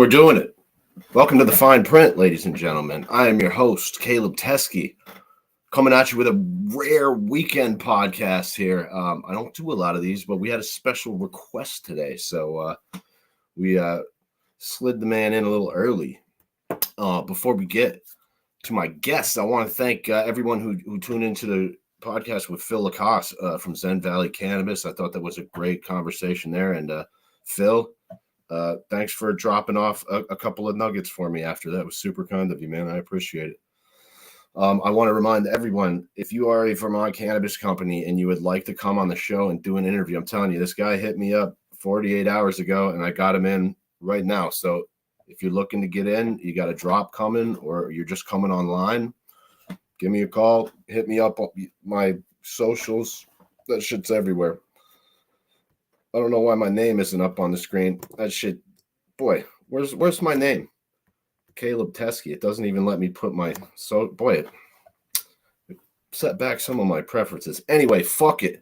we're doing it. Welcome to the Fine Print, ladies and gentlemen. I am your host, Caleb Teskey, coming at you with a rare weekend podcast here. I don't do a lot of these, but we had a special request today, so we slid the man in a little early. Before we get to my guest, I want to thank everyone who tuned into the podcast with Phil Lacoste from Zen Valley Cannabis. I thought that was a great conversation there, and Phil, thanks for dropping off a couple of nuggets for me after that. It was super kind of you, man. I appreciate it. I want to remind everyone, if you are a Vermont cannabis company and you would like to come on the show and do an interview, I'm telling you, this guy hit me up 48 hours ago and I got him in right now. So if you're looking to get in, you got a drop coming or you're just coming online, give me a call, hit me up on my socials. That shit's everywhere. I don't know why my name isn't up on the screen. That shit, boy, where's my name? Caleb Teskey. It doesn't even let me put my it set back some of my preferences. Anyway, fuck it.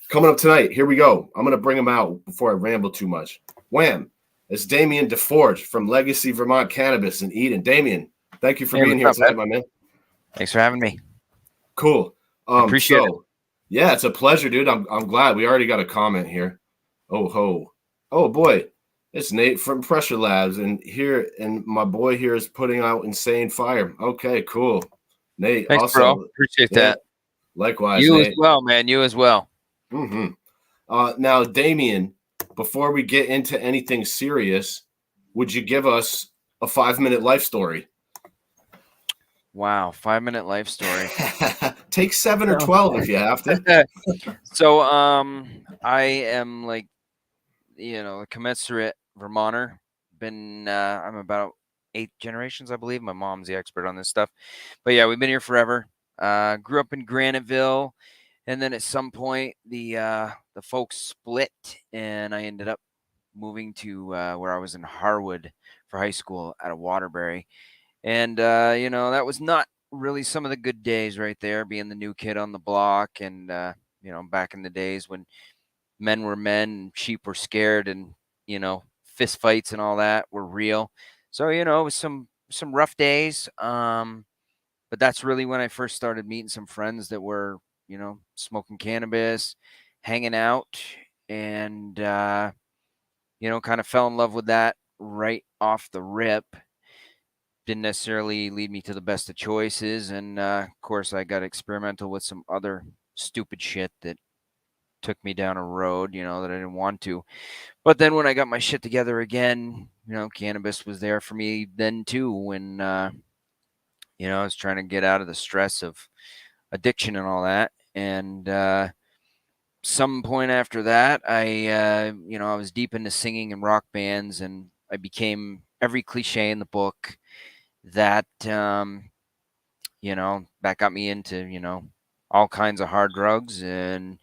Coming up tonight, here we go. I'm gonna bring him out before I ramble too much. Wham! It's Damian DeForge from Legacy Vermont Cannabis in Eden. Damian, thank you for being here tonight, my man. Thanks for having me. Cool. Appreciate it. Yeah, it's a pleasure, dude. I'm glad. We already got a comment here. Oh boy. It's Nate from Pressure Labs, and my boy here is putting out insane fire. Okay, cool. Nate, thanks, also bro. Appreciate that. Likewise, you Nate. As well, man. You as well. Mm-hmm. Now, Damian, before we get into anything serious, would you give us a 5-minute life story? Wow, 5-minute life story. Take 7 or 12 if you have to. So, I am like, a commensurate Vermonter. I'm about 8 generations, I believe. My mom's the expert on this stuff. But yeah, we've been here forever. Grew up in Graniteville, and then at some point the folks split, and I ended up moving to where I was in Harwood for high school out of Waterbury. And, that was not really some of the good days right there, being the new kid on the block. And, back in the days when men were men and sheep were scared and, fist fights and all that were real. So, it was some rough days. But that's really when I first started meeting some friends that were, smoking cannabis, hanging out, and, kind of fell in love with that right off the rip. Didn't necessarily lead me to the best of choices. And, of course, I got experimental with some other stupid shit that took me down a road, that I didn't want to. But then when I got my shit together again, cannabis was there for me then too, when, I was trying to get out of the stress of addiction and all that. And some point after that, I was deep into singing and rock bands, and I became every cliche in the book. That, that got me into, all kinds of hard drugs and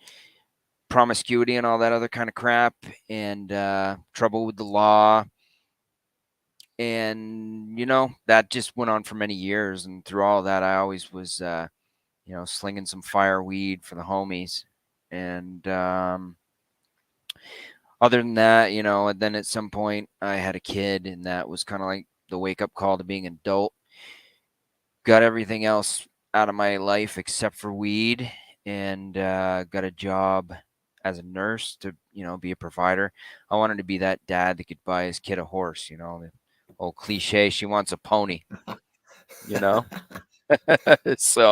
promiscuity and all that other kind of crap, and trouble with the law. And, that just went on for many years. And through all that, I always was, slinging some fire weed for the homies. And other than that, and then at some point I had a kid, and that was kind of like the wake-up call to being an adult. Got everything else out of my life except for weed, and got a job as a nurse to, be a provider. I wanted to be that dad that could buy his kid a horse, the old cliche, she wants a pony, So,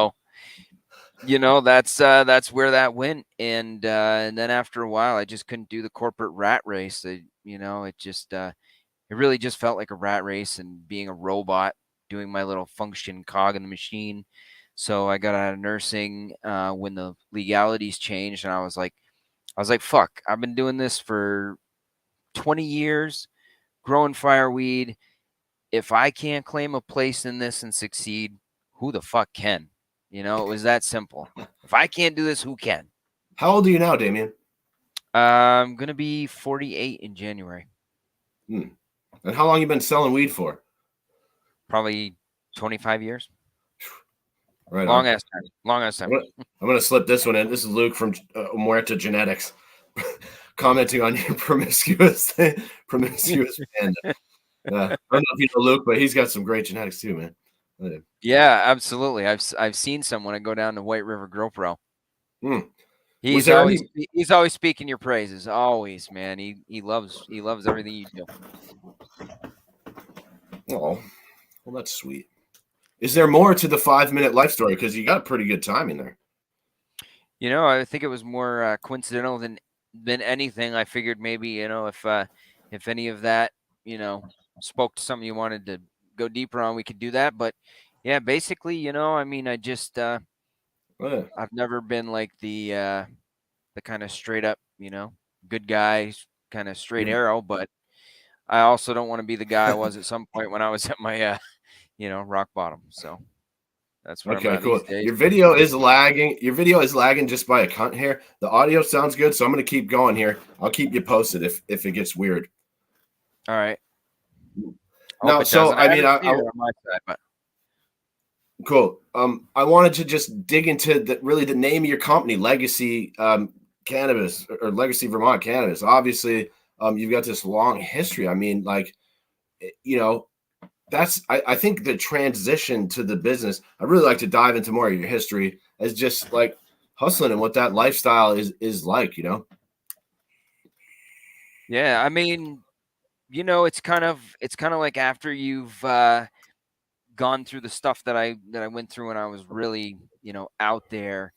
that's where that went. And then after a while, I just couldn't do the corporate rat race. It really just felt like a rat race and being a robot doing my little function cog in the machine. So I got out of nursing when the legalities changed, and I was like, fuck, I've been doing this for 20 years, growing fireweed. If I can't claim a place in this and succeed, who the fuck can? It was that simple. If I can't do this, who can? How old are you now, Damian? I'm going to be 48 in January. And how long you been selling weed for? Probably 25 years. Right. Long ass time. I'm going to slip this one in. This is Luke from Muerta Genetics. commenting on your promiscuous panda. I don't know if you know Luke, but he's got some great genetics too, man. Yeah, absolutely. I've seen some when I go down to White River GoPro. Hmm. Was He's there always any? he's always speaking your praises. Always, man. He loves everything you do. Oh, well, that's sweet. Is there more to the 5 minute life story? Because you got pretty good timing there. You know, I think it was more coincidental than anything. I figured maybe, you know, if any of that, you know, spoke to something you wanted to go deeper on, we could do that. But yeah, basically, you know, I mean, I just Yeah. I've never been like the kind of straight up, you know, good guy, kind of straight Mhm. arrow, but I also don't want to be the guy I was at some point when I was at my you know, rock bottom. So that's where I'm Okay, at cool. these days. Your video is lagging. Your video is lagging just by a cunt here. The audio sounds good, so I'm going to keep going here. I'll keep you posted if it gets weird. All right. I hope Now, it so doesn't. I I mean, haven't seen it on my side, but cool. I wanted to just dig into really the name of your company, Legacy Cannabis or Legacy Vermont Cannabis. Obviously, you've got this long history. I mean, like, you know, I think the transition to the business. I really like to dive into more of your history as just like hustling and what that lifestyle is like. You know. yeah, I mean, you know, it's kind of like after you've gone through the stuff that I went through when I was really, you know, out there.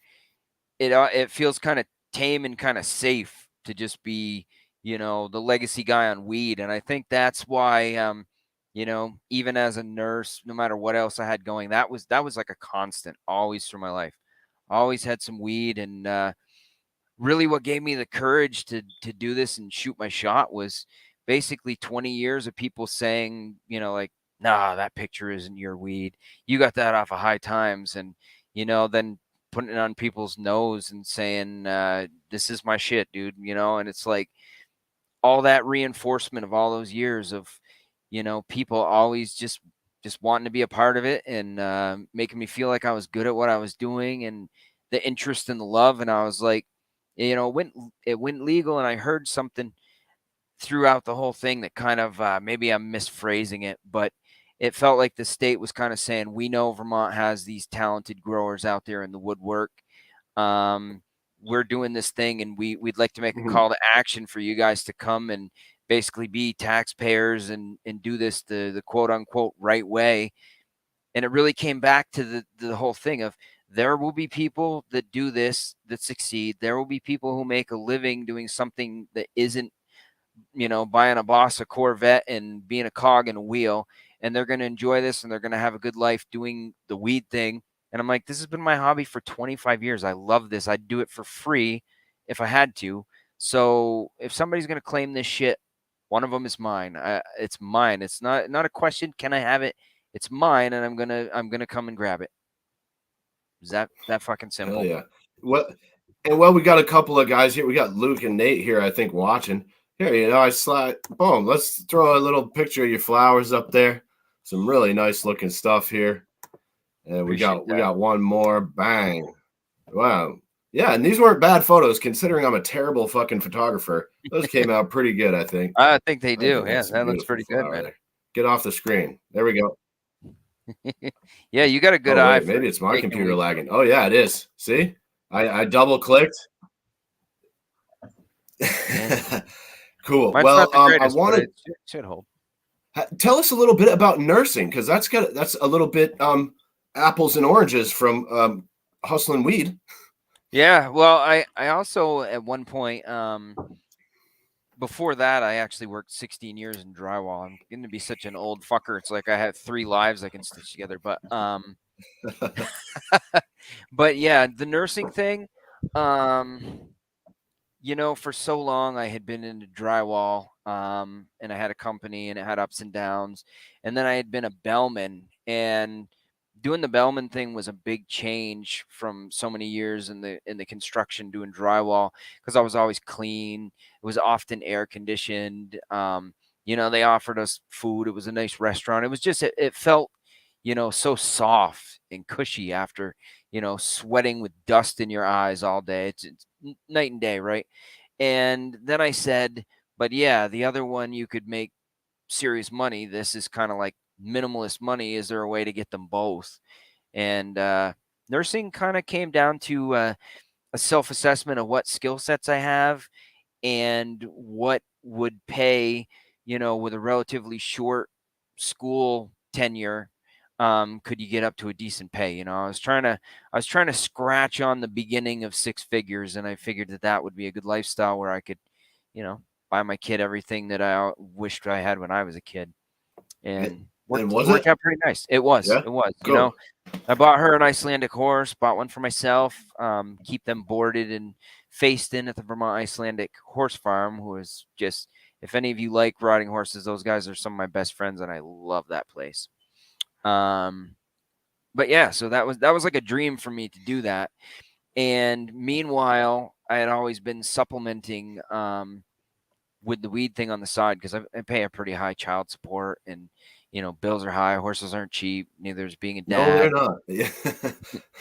It feels kind of tame and kind of safe to just be, you know, the legacy guy on weed, and I think that's why, you know, even as a nurse, no matter what else I had going, that was like a constant, always through my life. Always had some weed, and really what gave me the courage to do this and shoot my shot was basically 20 years of people saying, you know, like, nah, that picture isn't your weed. You got that off of High Times. And, you know, then putting it on people's nose and saying, this is my shit, dude, you know, and it's like all that reinforcement of all those years of, you know, people always just wanting to be a part of it and making me feel like I was good at what I was doing and the interest and the love. And I was like, you know, it went legal, and I heard something throughout the whole thing that kind of maybe I'm misphrasing it, but it felt like the state was kind of saying, we know Vermont has these talented growers out there in the woodwork. Um, we're doing this thing, and we'd like to make a Mhm. call to action for you guys to come and basically be taxpayers and do this the quote unquote right way. And it really came back to the whole thing of, there will be people that do this that succeed. There will be people who make a living doing something that isn't, you know, buying a boss a Corvette and being a cog in a wheel, and they're going to enjoy this and they're going to have a good life doing the weed thing. And I'm like, this has been my hobby for 25 years. I love this. I'd do it for free if I had to. So if somebody's going to claim this shit, one of them is mine. It's mine. It's not a question. Can I have it? It's mine, and I'm gonna come and grab it. Is that fucking Hell simple? yeah. Well, we got a couple of guys here. We got Luke and Nate here, I think, watching. Here, I slide. Boom. Let's throw a little picture of your flowers up there. Some really nice looking stuff here. And we Appreciate got we that. got one more. Bang. Wow. Yeah, and these weren't bad photos considering I'm a terrible fucking photographer. Those came out pretty good, I think. I think they I do. think Yeah, that's a that looks beautiful pretty good, flower man. there. Get off the screen. There we go. Yeah, you got a good Oh eye wait, for maybe it's my taking computer weed lagging. photos. Oh yeah, it is. See? I double clicked. Yeah, Cool. mine's Well, not the I greatest, but wanted it should hold. tell us a little bit about nursing because that's a little bit apples and oranges from hustling weed. Yeah, well, I also at one point before that I actually worked 16 years in drywall. I'm going to be such an old fucker. It's like I have three lives I can stitch together, but yeah, the nursing thing, um you know, for so long I had been into drywall, and I had a company and it had ups and downs. And then I had been a bellman, and doing the bellman thing was a big change from so many years in the construction doing drywall, because I was always clean. It was often air conditioned. You know, they offered us food. It was a nice restaurant. It was just it felt, you know, so soft and cushy after, you know, sweating with dust in your eyes all day. It's night and day, right? And then I said, but yeah, the other one you could make serious money. This is kind of like minimalist money. Is there a way to get them both? And nursing kind of came down to a self-assessment of what skill sets I have and what would pay, with a relatively short school tenure. Could you get up to a decent pay? I was trying to scratch on the beginning of six figures, and I figured that would be a good lifestyle where I could, buy my kid everything that I wished I had when I was a kid, and And it was worked it? out pretty nice. It was, Yeah. it was, Cool. I bought her an Icelandic horse, bought one for myself, keep them boarded and faced in at the Vermont Icelandic Horse Farm, who is just, if any of you like riding horses, those guys are some of my best friends, and I love that place. But yeah, so that was like a dream for me to do that. And meanwhile, I had always been supplementing with the weed thing on the side because I pay a pretty high child support, and bills are high, horses aren't cheap, neither is being a No, they're dad. not. Yeah.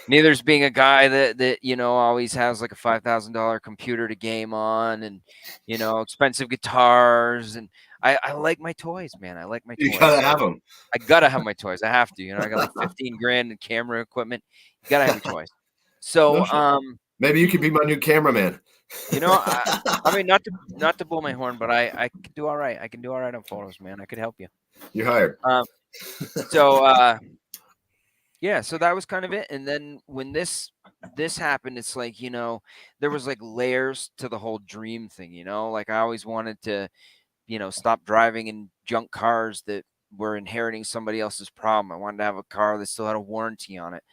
Neither's being a guy that always has like a $5,000 computer to game on, and expensive guitars, and I like my toys, man. I like my You toys, gotta so have them. I gotta have my toys. I have to. I got like 15 grand in camera equipment. You gotta have your toys. No So shit. Maybe you could be my new cameraman. I mean, not to blow my horn, but I can do all right. I can do all right on photos, man. I could help you. You're hired. So yeah, so that was kind of it. And then when this happened, it's like, there was like layers to the whole dream thing, like I always wanted to, stop driving in junk cars that were inheriting somebody else's problem. I wanted to have a car that still had a warranty on it.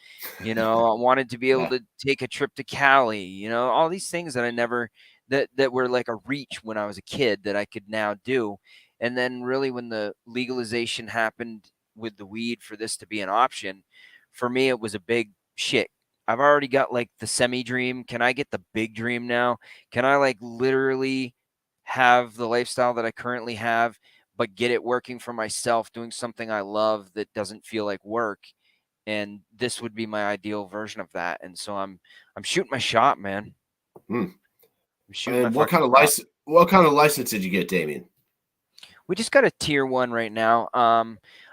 I wanted to be able Yeah. to take a trip to Cali, all these things that I never, that were like a reach when I was a kid that I could now do. And then really when the legalization happened with the weed for this to be an option, for me, it was a big shit. I've already got like the semi dream. Can I get the big dream now? Can I like literally have the lifestyle that I currently have, but get it working for myself, doing something I love that doesn't feel like work? And this would be my ideal version of that. And so I'm shooting my shot, man. Hmm. I'm shooting my And what fucking kind of shot. license? What kind of license did you get, Damian? We just got a tier 1 right now.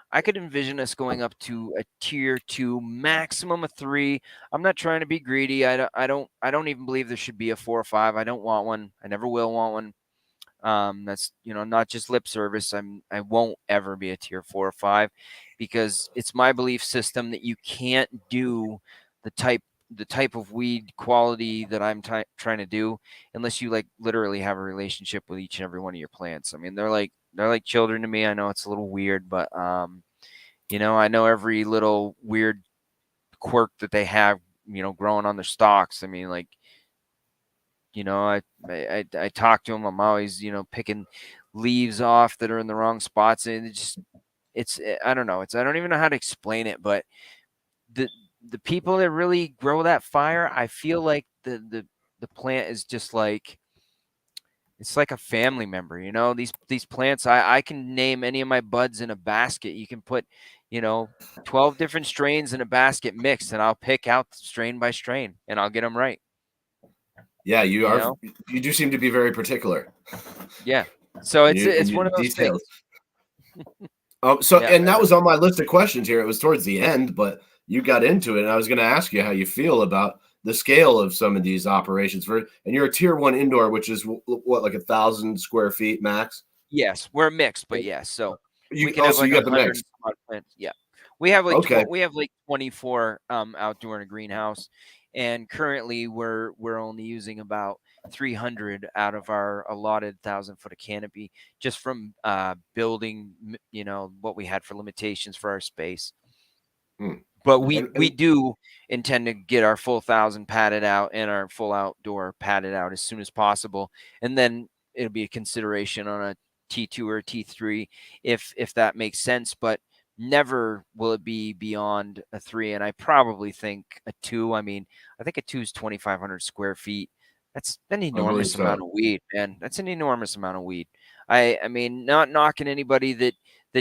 I could envision us going up to a tier 2, maximum of 3. I'm not trying to be greedy. I don't even believe there should be a 4 or 5. I don't want one. I never will want one. That's not just lip service. I won't ever be a tier 4 or 5 because it's my belief system that you can't do the type of weed quality that I'm trying to do unless you like literally have a relationship with each and every one of your plants. I mean, they're like children to me. I know it's a little weird, but I know every little weird quirk that they have, growing on their stalks. I mean, like, I talk to them. I'm always, picking leaves off that are in the wrong spots, and I don't know. I don't even know how to explain it, but the the people that really grow that fire, I feel like the plant is just like, it's like a family member. These plants, I can name any of my buds in a basket. You can put, you know, 12 different strains in a basket mixed, and I'll pick out strain by strain, and I'll get them right. Yeah, you You are. know, You do seem to be very particular. yeah. So And it's you and it's you one of those things. details. So Yeah, and that was on my list of questions here. It was towards the end, but you got into it, and I was going to ask you how you feel about the scale of some of these operations. And you're a tier 1 indoor, which is what, like 1,000 square feet max. yes, we're mixed, but yes. So we You can have so like you got the 100 mix. and some odd plants. Yeah, we have like Okay. 24 outdoor in a greenhouse, and currently we're only using about 300 out of our allotted 1,000 foot of canopy, just from building, what we had for limitations for our space. Hmm. But we And do intend to get our full 1,000 padded out and our full outdoor padded out as soon as possible, and then it'll be a consideration on a T2 or a T3 if that makes sense. But never will it be beyond a 3, and I probably think a 2. I mean, I think a 2 is 2,500 square feet. That's an I believe enormous amount so. of weed, man. That's an enormous amount of weed. I mean, not knocking anybody that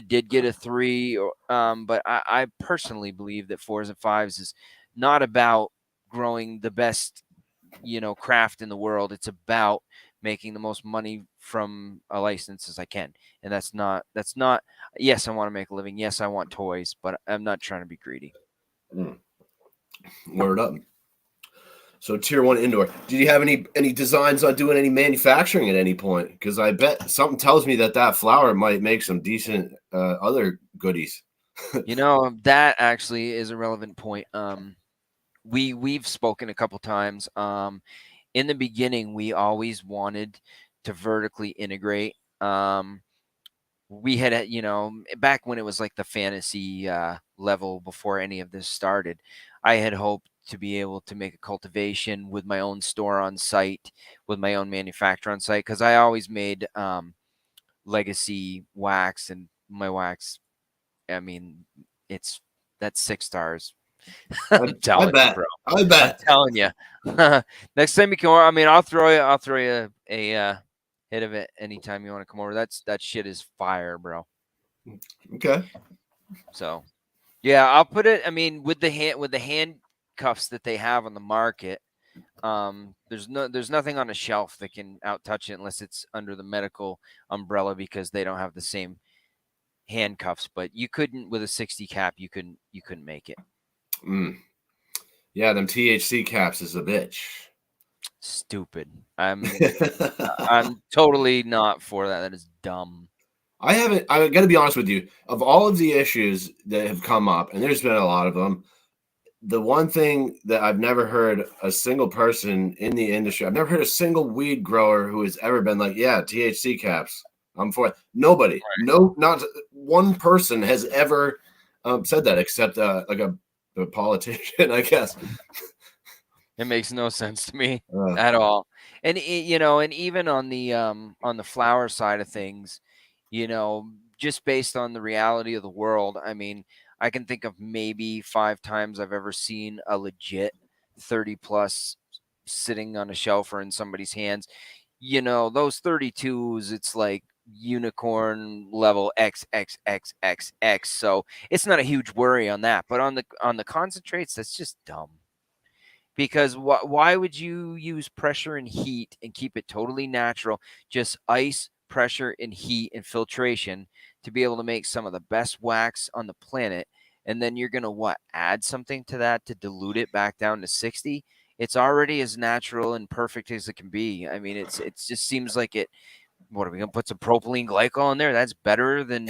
did get a 3, but I personally believe that 4s and 5s is not about growing the best, craft in the world. It's about making the most money from a license as I can. And that's not, yes, I want to make a living. Yes, I want toys, but I'm not trying to be greedy. Word up. So tier 1 indoor. Did you have any designs on doing any manufacturing at any point? Because I bet something tells me that flower might make some decent other goodies. That actually is a relevant point. We've spoken a couple times. In the beginning, we always wanted to vertically integrate. We had, back when it was like the fantasy level before any of this started, I had hoped to be able to make a cultivation with my own store on site, with my own manufacturer on site, because I always made legacy wax, and my wax, I mean, that's 6 stars. I'm telling you, bro. I I'm bet. telling you. Next time you come over, I mean, I'll throw you a hit of it anytime you want to come over. That shit is fire, bro. Okay. So, yeah, I'll put it. I mean, with the handcuffs that they have on the market, there's nothing on a shelf that can outtouch it unless it's under the medical umbrella, because they don't have the same handcuffs. But you couldn't, with a 60 cap, you couldn't make it. Yeah, them THC caps is a bitch. Stupid. I'm totally not for that. That is dumb. I got to be honest with you. Of all of the issues that have come up, and there's been a lot of them, the one thing that I've never heard a single person in the industry, I've never heard a single weed grower who has ever been like, yeah, THC caps, I'm for it. Nobody, no, not one person has ever said that, except like a politician, I guess. It makes no sense to me at all. And and even on the flower side of things, just based on the reality of the world, I mean, I can think of maybe 5 times I've ever seen a legit 30 plus sitting on a shelf or in somebody's hands. Those 32s, it's like unicorn level XXXXX. So it's not a huge worry on that. But on the concentrates, that's just dumb. Because why would you use pressure and heat and keep it totally natural? Just ice, pressure, and heat and filtration to be able to make some of the best wax on the planet. And then you're going to add something to that to dilute it back down to 60? It's already as natural and perfect as it can be. I mean, it just seems like it. What are we going to put some propylene glycol in there? That's better than.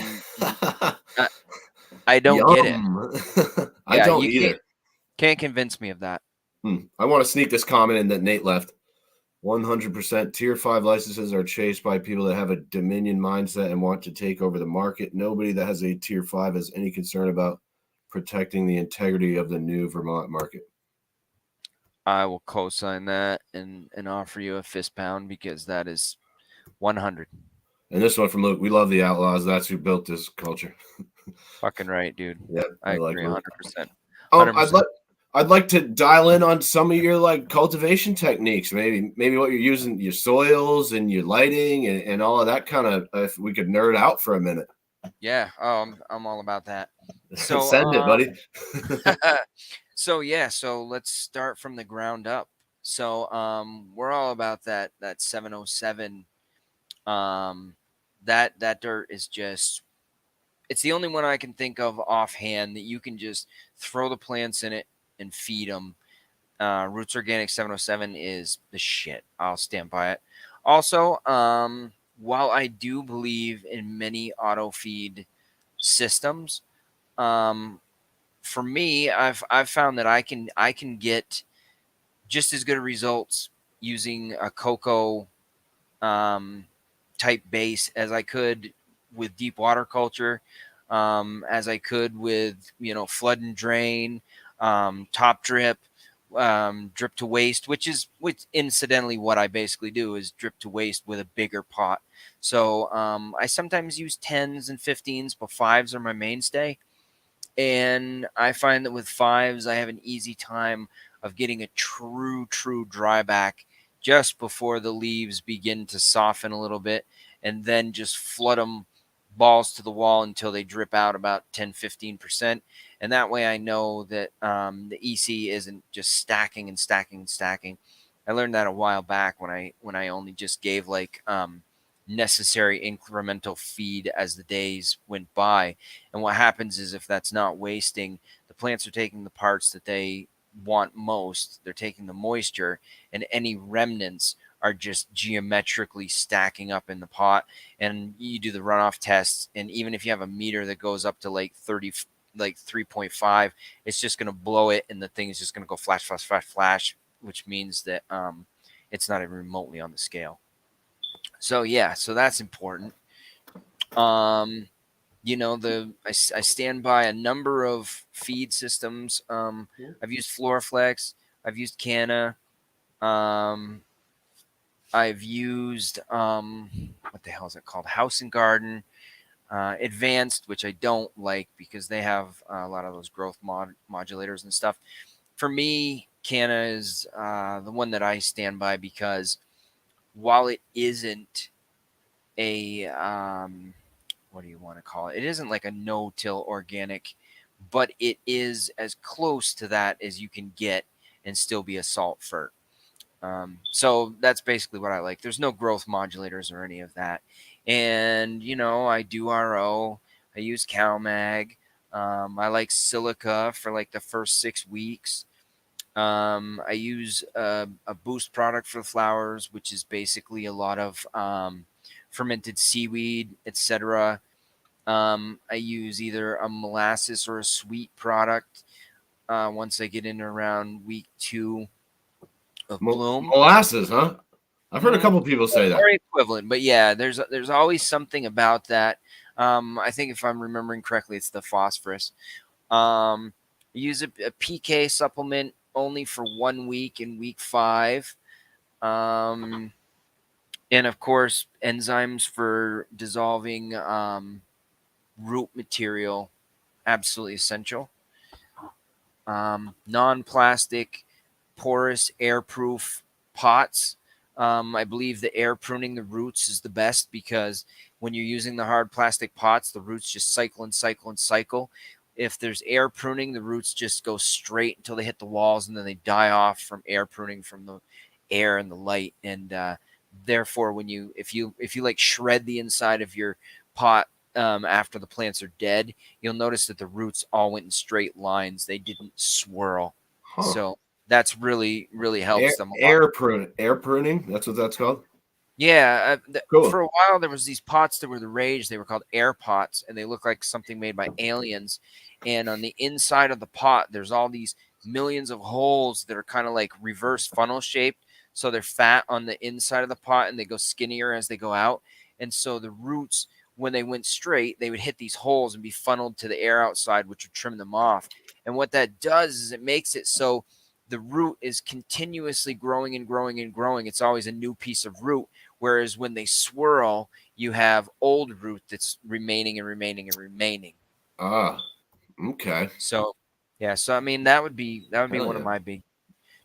I don't get it. I don't either. Can't convince me of that. I want to sneak this comment in that Nate left. 100% tier 5 licenses are chased by people that have a dominion mindset and want to take over the market. Nobody that has a tier 5 has any concern about protecting the integrity of the new Vermont market. I will co-sign that and offer you a fist pound, because that is 100. And this one from Luke. We love the Outlaws. That's who built this culture. Fucking right, dude. Yeah, I agree like 100%. 100%. I'd like to dial in on some of your cultivation techniques, maybe what you're using, your soils and your lighting and all of that kind of. If we could nerd out for a minute. Yeah, I'm all about that. So send it, buddy. So let's start from the ground up. So we're all about that 707. That dirt is just. It's the only one I can think of offhand that you can just throw the plants in it and feed them. Roots Organic 707 is the shit. I'll stand by it. Also, while I do believe in many auto feed systems, for me, I've found that I can get just as good results using a cocoa type base as I could with deep water culture, as I could with flood and drain, top drip, drip to waste, which incidentally what I basically do is drip to waste with a bigger pot. So I sometimes use 10s and 15s, but 5s are my mainstay. And I find that with 5s, I have an easy time of getting a true dry back just before the leaves begin to soften a little bit, and then just flood them balls to the wall until they drip out about 10-15%. And that way I know that the EC isn't just stacking and stacking and stacking. I learned that a while back when I only just gave like necessary incremental feed as the days went by. And what happens is if that's not wasting, the plants are taking the parts that they want most, they're taking the moisture, and any remnants are just geometrically stacking up in the pot. And you do the runoff tests, and even if you have a meter that goes up to like 30, like 3.5, it's just going to blow it, and the thing is just going to go flash, flash, flash, flash, which means that it's not even remotely on the scale. So yeah, so that's important. You know, I stand by a number of feed systems. I've used Floraflex, I've used Canna, I've used what the hell is it called? House and Garden, Advanced, which I don't like because they have a lot of those growth modulators and stuff. For me, Canna is the one that I stand by because while it isn't a what do you want to call it? It isn't like a no-till organic, but it is as close to that as you can get and still be a salt fert. So that's basically what I like. There's no growth modulators or any of that. And, you know, I do RO. I use CalMag. I like silica for like the first 6 weeks. I use a boost product for the flowers, which is basically a lot of fermented seaweed, etc. I use either a molasses or a sweet product once I get in around week 2 of bloom. Molasses, huh? I've heard a couple people say that. Or equivalent, but yeah, there's always something about that. I think if I'm remembering correctly, it's the phosphorus. I use a PK supplement only for 1 week in week 5. And of course, enzymes for dissolving root material, absolutely essential. Non-plastic, porous, airproof pots. I believe the air pruning the roots is the best because when you're using the hard plastic pots, the roots just cycle and cycle and cycle. If there's air pruning, the roots just go straight until they hit the walls, and then they die off from air pruning from the air and the light. And therefore, if you like shred the inside of your pot after the plants are dead, you'll notice that the roots all went in straight lines. They didn't swirl. Huh. So that's really helps them a lot. Air pruning. That's what that's called. Yeah, Cool. for a while there was these pots that were the rage. They were called air pots, and they look like something made by aliens. And on the inside of the pot, there's all these millions of holes that are kind of like reverse funnel shaped. So they're fat on the inside of the pot, and they go skinnier as they go out. And so the roots, when they went straight, they would hit these holes and be funneled to the air outside, which would trim them off. And what that does is it makes it so the root is continuously growing and growing and growing. It's always a new piece of root. Whereas when they swirl, you have old root that's remaining and remaining and remaining. Ah, okay. So, yeah. So I mean, that would be one of my big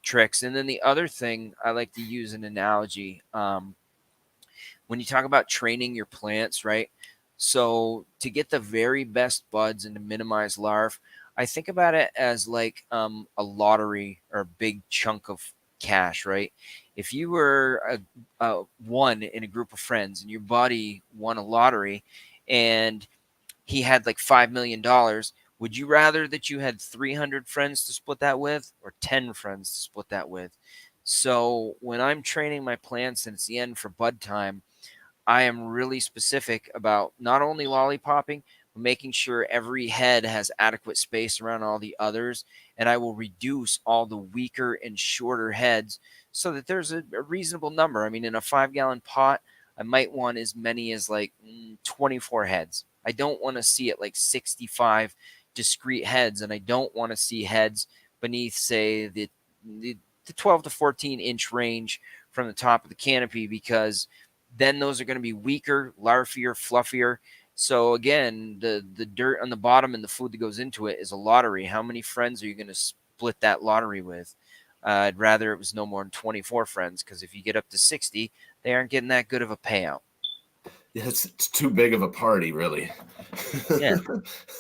tricks. And then the other thing I like to use an analogy. When you talk about training your plants, right? So to get the very best buds and to minimize larvae, I think about it as like a lottery or a big chunk of cash, right? If you were a one in a group of friends and your buddy won a lottery and he had like $5 million, would you rather that you had 300 friends to split that with or 10 friends to split that with? So when I'm training my plants and it's the end for bud time, I am really specific about not only lollipopping, but making sure every head has adequate space around all the others. And I will reduce all the weaker and shorter heads so that there's a reasonable number. I mean, in a 5-gallon pot, I might want as many as like 24 heads. I don't want to see it like 65 discrete heads. And I don't want to see heads beneath, say, the 12 to 14 inch range from the top of the canopy, because then those are going to be weaker, larvier, fluffier. So again, the dirt on the bottom and the food that goes into it is a lottery. How many friends are you going to split that lottery with? I'd rather it was no more than 24 friends, because if you get up to 60, they aren't getting that good of a payout. Yeah, it's too big of a party, really. Yeah,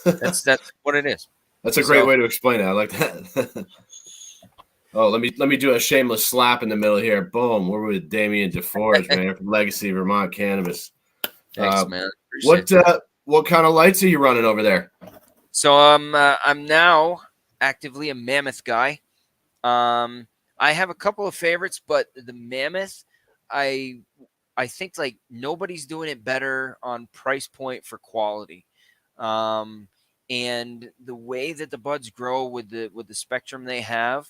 that's what it is. That's a great way to explain it. I like that. Oh, let me do a shameless slap in the middle here. Boom. We're with Damian DeForge, man, from Legacy Vermont Cannabis. Thanks, man. What Appreciate you. what kind of lights are you running over there? So I'm now actively a Mammoth guy. I have a couple of favorites, but the Mammoth, I I think like nobody's doing it better on price point for quality. Um, and the way that the buds grow with the spectrum they have,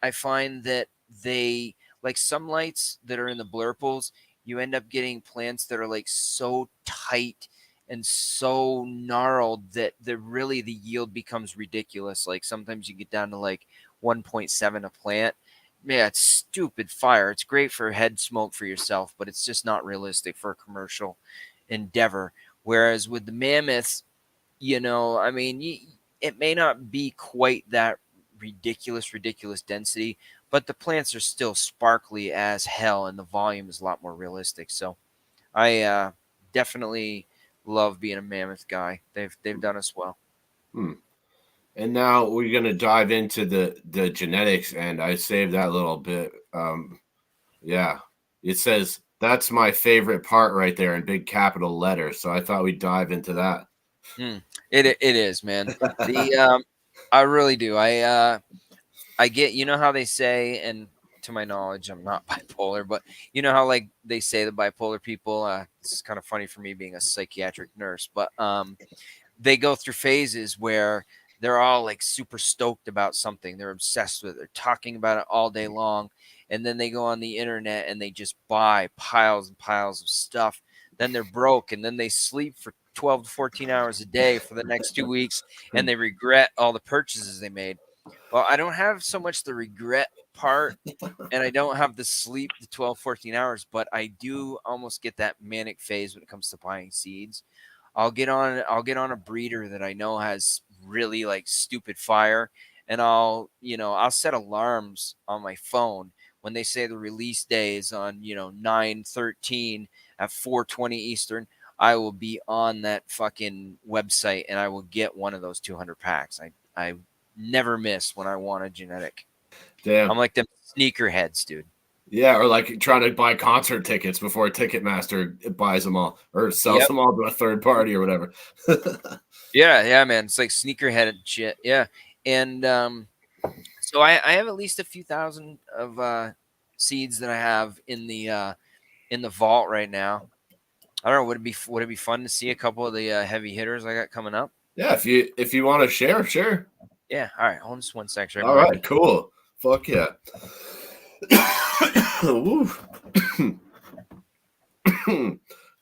I find that they like some lights that are in the blurples, you end up getting plants that are like so tight and so gnarled that really the yield becomes ridiculous. Like sometimes you get down to like 1.7 a plant. Yeah, it's stupid fire. It's great for head smoke for yourself, but it's just not realistic for a commercial endeavor. Whereas with the mammoths, I mean, it may not be quite that ridiculous density, but the plants are still sparkly as hell, and the volume is a lot more realistic. So I definitely love being a mammoth guy. They've done us well. Hmm. And now we're gonna dive into the genetics, and I saved that little bit. Yeah, it says that's my favorite part right there in big capital letters. So I thought we'd dive into that. Mm, it is, man. The I really do. I get, how they say, and to my knowledge, I'm not bipolar, but you know how like they say the bipolar people. This is kind of funny for me being a psychiatric nurse, but they go through phases where they're all like super stoked about something. They're obsessed with it. They're talking about it all day long. And then they go on the internet and they just buy piles and piles of stuff. Then they're broke and then they sleep for 12 to 14 hours a day for the next 2 weeks and they regret all the purchases they made. Well, I don't have so much the regret part and I don't have the sleep, the 12, 14 hours, but I do almost get that manic phase when it comes to buying seeds. I'll get on a breeder that I know has really like stupid fire, and I'll set alarms on my phone when they say the release day is on 9/13 at 4:20 Eastern. I will be on that fucking website and I will get one of those 200 packs. I never miss when I want a genetic. I'm Damn. like them sneakerheads, dude. Yeah, or like trying to buy concert tickets before Ticketmaster buys them all or sells Yep. them all to a third party or whatever. Yeah, man. It's like sneakerhead and shit. Yeah. And so I have at least a few thousand of seeds that I have in the vault right now. I don't know. Would it be fun to see a couple of the heavy hitters I got coming up? Yeah, if you want to share, sure. Yeah. All right. Hold on just one sec. Right All behind right, me. cool. Fuck yeah. Woo.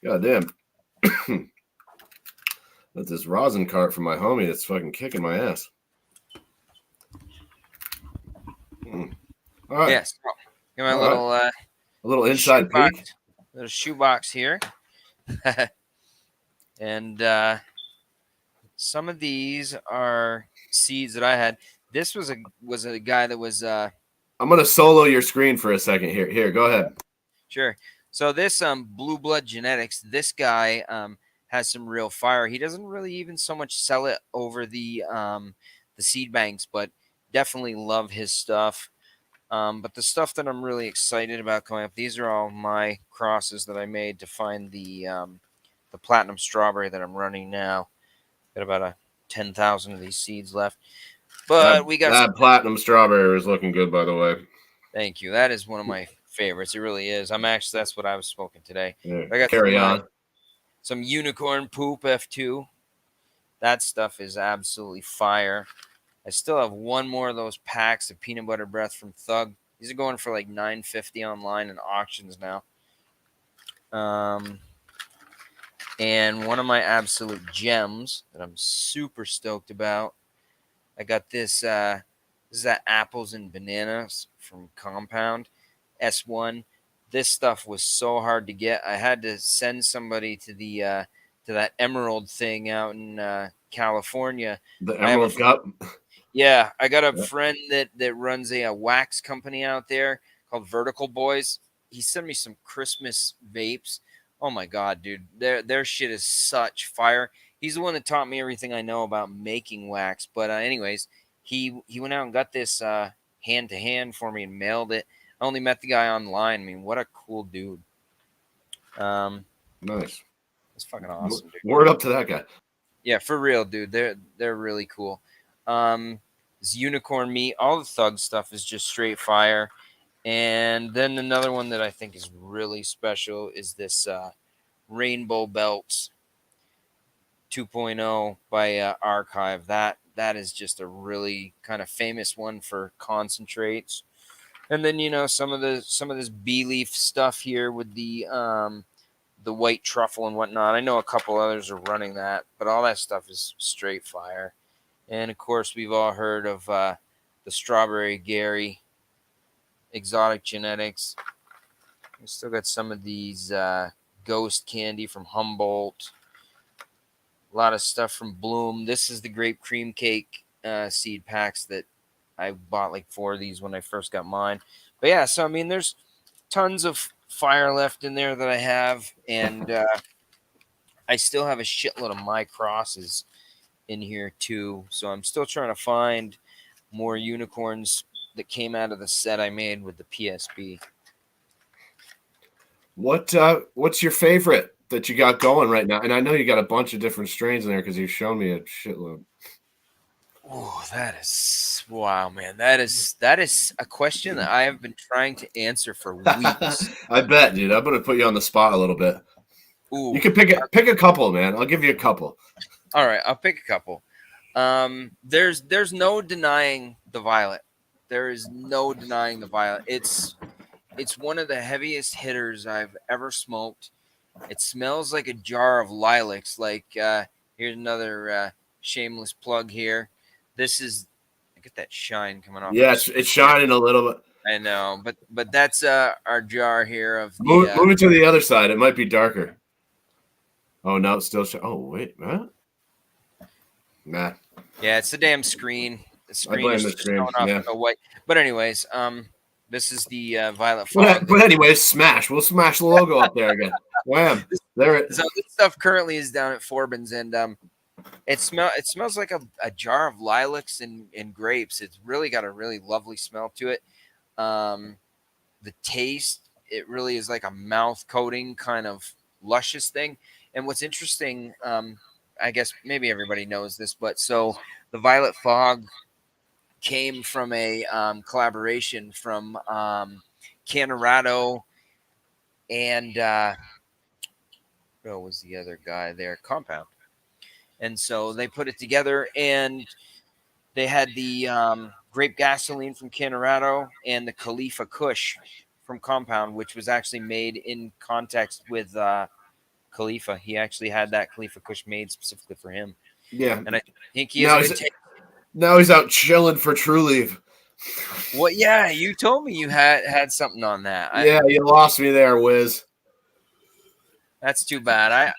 God damn. That's this rosin cart from my homie that's fucking kicking my ass. All right. Yes. Get my All right. little A little inside shoebox, peek. little shoebox here, and some of these are seeds that I had. This was a guy that was I'm gonna solo your screen for a second here. Here, go ahead. Sure. So this Blue Blood Genetics, this guy has some real fire. He doesn't really even so much sell it over the seed banks, but definitely love his stuff. But the stuff that I'm really excited about coming up, these are all my crosses that I made to find the platinum strawberry that I'm running now. Got about 10,000 of these seeds left, That but we got some. that platinum strawberry is looking good, by the way. Thank you. That is one of my favorites. It really is. That's what I was smoking today. Yeah, I got carry on. some unicorn poop F2. That stuff is absolutely fire. I still have one more of those packs of peanut butter breath from Thug. These are going for like $9.50 online in auctions now. And one of my absolute gems that I'm super stoked about. I got this. This is that apples and bananas from Compound S1. This stuff was so hard to get. I had to send somebody to that Emerald thing out in California. The I have a Emerald Cup. Yeah, I got a Yeah. friend that runs a wax company out there called Vertical Boys. He sent me some Christmas vapes. Oh my god, dude, their shit is such fire. He's the one that taught me everything I know about making wax. But anyways, he went out and got this hand to hand for me and mailed it. I only met the guy online. I mean, what a cool dude. Nice. It's fucking awesome, dude. Word up to that guy. Yeah, for real, dude. They're really cool. This unicorn meat, all the thug stuff is just straight fire. And then another one that I think is really special is this Rainbow Belts 2.0 by Archive. That is just a really kind of famous one for concentrates. And then some of this bee leaf stuff here with the white truffle and whatnot. I know a couple others are running that, but all that stuff is straight fire. And of course, we've all heard of the Strawberry Gary exotic genetics. We still got some of these ghost candy from Humboldt. A lot of stuff from Bloom. This is the grape cream cake seed packs that I bought like 4 of these when I first got mine. But yeah, so I mean, there's tons of fire left in there that I have, and I still have a shitload of my crosses in here too. So I'm still trying to find more unicorns that came out of the set I made with the PSB. What's your favorite that you got going right now? And I know you got a bunch of different strains in there because you've shown me a shitload. Oh, that is wow, man. That is a question that I have been trying to answer for weeks. I bet, dude. I'm gonna put you on the spot a little bit. Ooh. You can pick a couple, man. I'll give you a couple. All right, I'll pick a couple. There's no denying the violet. There is no denying the violet. It's one of the heaviest hitters I've ever smoked. It smells like a jar of lilacs. Like here's another shameless plug here. This is, I get that shine coming off. Yeah, it's shining a little bit. I know, but that's our jar here of the, move it to the other side. It might be darker. Oh no, it's still. Oh wait, man. Nah. Yeah, it's the damn screen. The screen I blame is the just screen. going off Yeah. the white. But anyways, this is the violet fog. But anyways, smash. We'll smash the logo up there again. Wham! There it. So this stuff currently is down at Forbin's, and it smells like a jar of lilacs and grapes. It's really got a really lovely smell to it. The taste, it really is like a mouth coating kind of luscious thing. And what's interesting, I guess maybe everybody knows this, but so the Violet Fog came from a collaboration from Canorado and what was the other guy there? Compound. And so they put it together, and they had the grape gasoline from Canorado and the Khalifa Kush from Compound, which was actually made in context with Khalifa. He actually had that Khalifa Kush made specifically for him. Yeah. And I think he has a good taste. Now he's out chilling for True Leaf. Well, yeah, you told me you had something on that. Yeah, you lost me there, Wiz. That's too bad.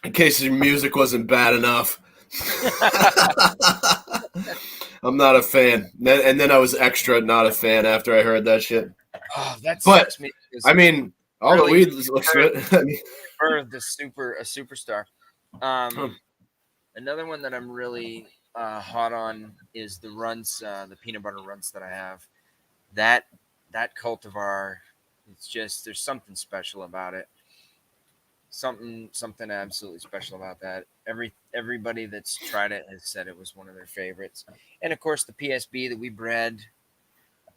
In case your music wasn't bad enough. I'm not a fan. And then I was extra not a fan after I heard that shit. Oh, that sucks me. I mean, all the weed looks good. A superstar. Another one that I'm really hot on is the runts, the peanut butter runts that I have. That cultivar, it's just, there's something special about it. Something absolutely special about that. Everybody that's tried it has said it was one of their favorites. And of course, the PSB that we bred,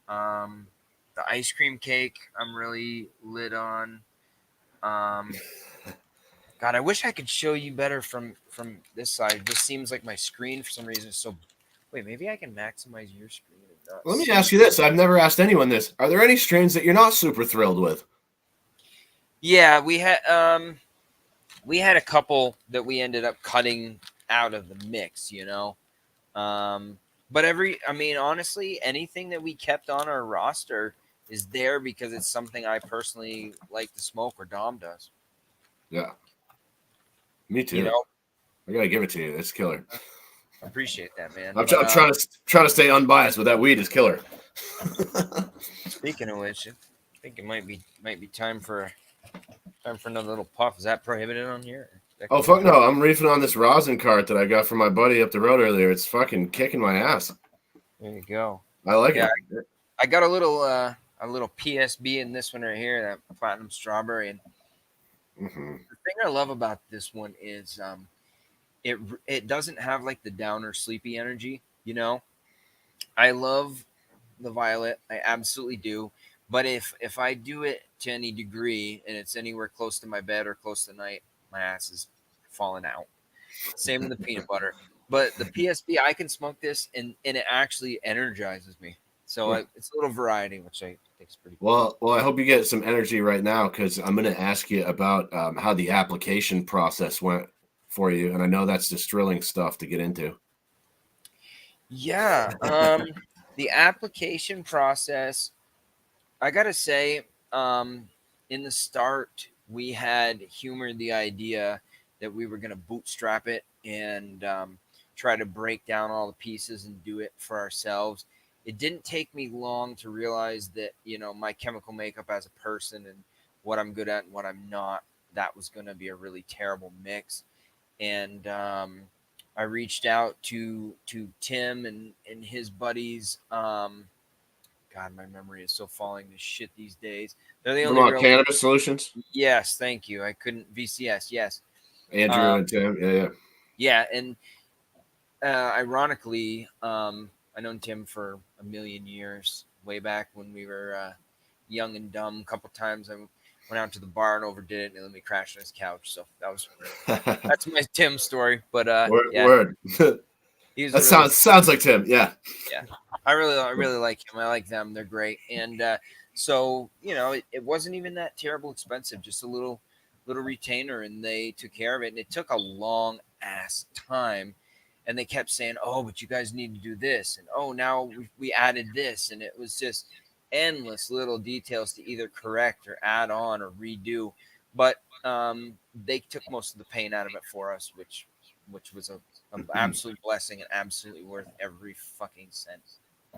the ice cream cake, I'm really lit on. God, I wish I could show you better from this side. It just seems like my screen for some reason is so. Wait, maybe I can maximize your screen. Let me ask you this. I've never asked anyone this. Are there any strains that you're not super thrilled with? Yeah, we had a couple that we ended up cutting out of the mix, But honestly, anything that we kept on our roster is there because it's something I personally like to smoke, or Dom does. Yeah. Me too. I gotta give it to you. That's killer. I appreciate that, man. I'm trying to stay unbiased, but that weed is killer. Speaking of which, I think it might be time for another little puff. Is that prohibited on here? Oh fuck no! I'm reefing on this rosin cart that I got from my buddy up the road earlier. It's fucking kicking my ass. There you go. I like Yeah, it. I got a little PSB in this one right here, that platinum strawberry. And Hmm. the thing I love about this one is it doesn't have like the downer sleepy energy. I love the violet. I absolutely do. But if I do it to any degree and it's anywhere close to my bed or close to night, my ass is falling out. Same with the peanut butter. But the PSB, I can smoke this and it actually energizes me. So it's a little variety, which I think is pretty cool. Well, I hope you get some energy right now because I'm going to ask you about how the application process went for you, and I know that's just thrilling stuff to get into. Yeah. The application process, I gotta say, in the start, we had humored the idea that we were gonna bootstrap it and try to break down all the pieces and do it for ourselves. It didn't take me long to realize that my chemical makeup as a person and what I'm good at and what I'm not. That was gonna be a really terrible mix, and I reached out to Tim and his buddies. God, my memory is so falling to shit these days. They're the only Vermont real. Cannabis Solutions, Yes, thank you. I couldn't VCS. Yes. Andrew Um, and Tim. Yeah, yeah, and ironically, I known Tim for a million years, way back when we were young and dumb. A couple times I went out to the bar and overdid it, and he let me crash on his couch. So yeah. that's my Tim story. But yeah, Word. he was That a really sounds like Tim. Yeah. yeah. I really like him. I like them. They're great. And so it wasn't even that terrible expensive. Just a little retainer, and they took care of it. And it took a long ass time. And they kept saying, "Oh, but you guys need to do this," and "Oh, now we added this," and it was just endless little details to either correct or add on or redo. But they took most of the pain out of it for us, which was a absolute blessing and absolutely worth every fucking cent.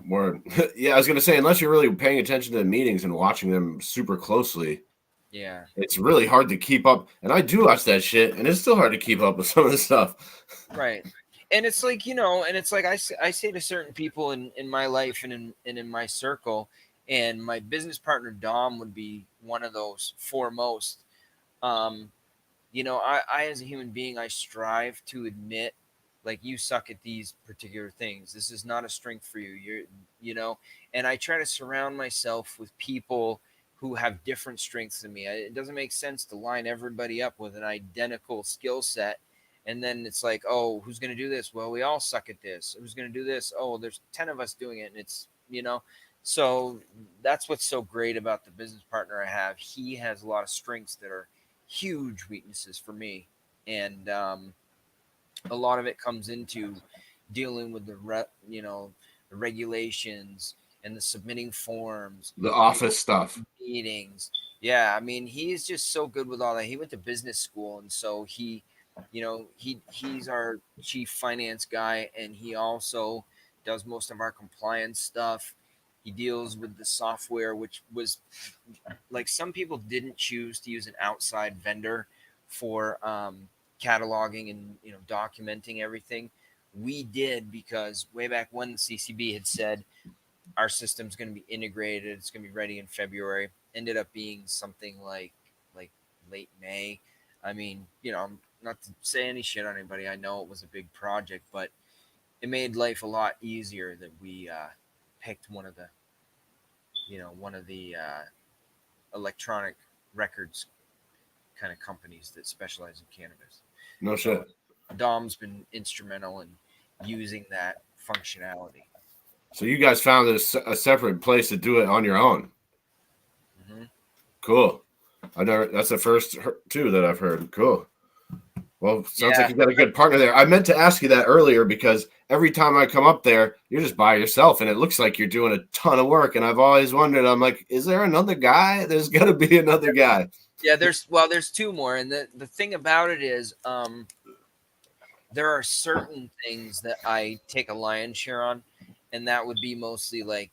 Word. Yeah, I was gonna say, unless you're really paying attention to the meetings and watching them super closely, Yeah, it's really hard to keep up. And I do watch that shit, and it's still hard to keep up with some of the stuff. right. And it's like, and it's like I say to certain people in my life and in my circle, and my business partner Dom would be one of those foremost. Um, I as a human being, I strive to admit, like, you suck at these particular things. This is not a strength for you. And I try to surround myself with people who have different strengths than me. It doesn't make sense to line everybody up with an identical skill set. And then it's like, oh, who's going to do this? Well, we all suck at this. Who's going to do this? Oh, there's 10 of us doing it. And so that's what's so great about the business partner I have. He has a lot of strengths that are huge weaknesses for me, and a lot of it comes into dealing with the regulations and the submitting forms The and the office stuff. meetings. Yeah, I mean, he's just so good with all that. He went to business school, and so he's our chief finance guy, and he also does most of our compliance stuff. He deals with the software, which was like, some people didn't choose to use an outside vendor for cataloging and documenting everything. We did, because way back when the CCB had said our system's going to be integrated, it's going to be ready in February. Ended up being something like late May. I mean, not to say any shit on anybody. I know it was a big project, but it made life a lot easier that we picked one of the electronic records kind of companies that specialize in cannabis. No So shit. Dom's been instrumental in using that functionality. So you guys found a separate place to do it on your own. Hmm. Cool. I never. That's the first too that I've heard. Cool. Well, sounds like Yeah, you got a good partner there. I meant to ask you that earlier because every time I come up there, you're just by yourself, and it looks like you're doing a ton of work. And I've always wondered, I'm like, is there another guy? There's got to be another guy. yeah. There's two more, and the thing about it is, there are certain things that I take a lion's share on, and that would be mostly like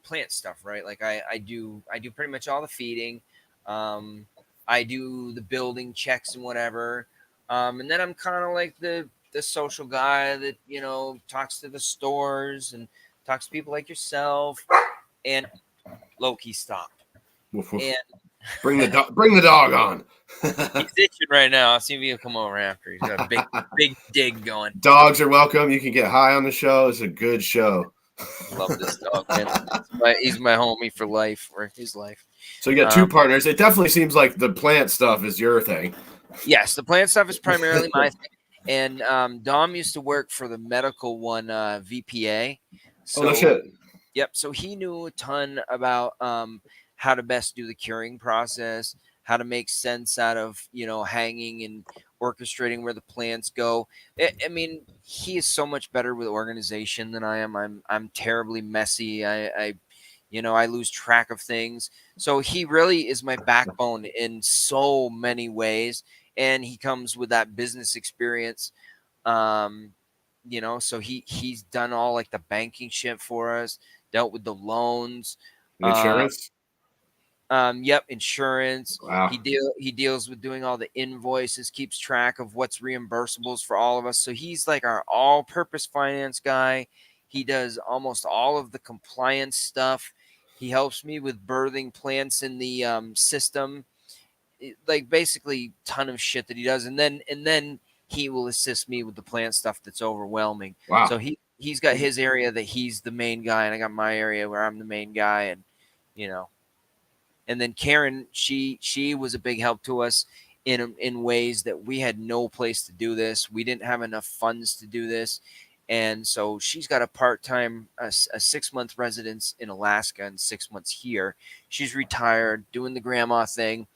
plant stuff, right? Like I do pretty much all the feeding. Um, I do the building checks and whatever, and then I'm kind of like the social guy that talks to the stores and talks to people like yourself, and Loki stopped. Woof, woof. And Bring the dog on. he's itching right now. I'll see if he'll come over after. He's got a big dig going. Dogs are welcome. You can get high on the show. It's a good show. Love this dog, man. He's my homie for life, or his life. So you got two partners. It definitely seems like the plant stuff is your thing. Yes, the plant stuff is primarily my thing. And Dom used to work for the medical one, VPA. So, no shit. Yep. So he knew a ton about how to best do the curing process, how to make sense out of, hanging and orchestrating where the plants go. I mean, he is so much better with organization than I am. I'm terribly messy. I lose track of things. So he really is my backbone in so many ways. And he comes with that business experience. So he's done all like the banking shit for us, dealt with the loans. Insurance? Yep, insurance. Wow. He deals with doing all the invoices, keeps track of what's reimbursables for all of us. So he's like our all-purpose finance guy. He does almost all of the compliance stuff. He helps me with birthing plants in the system. Like basically ton of shit that he does. And then he will assist me with the plant stuff that's overwhelming. Wow. So he's got his area that he's the main guy, and I got my area where I'm the main guy, and And then Karen, she was a big help to us in ways that we had no place to do this. We didn't have enough funds to do this. And so she's got a part-time, a 6-month residence in Alaska and 6 months here. She's retired, doing the grandma thing.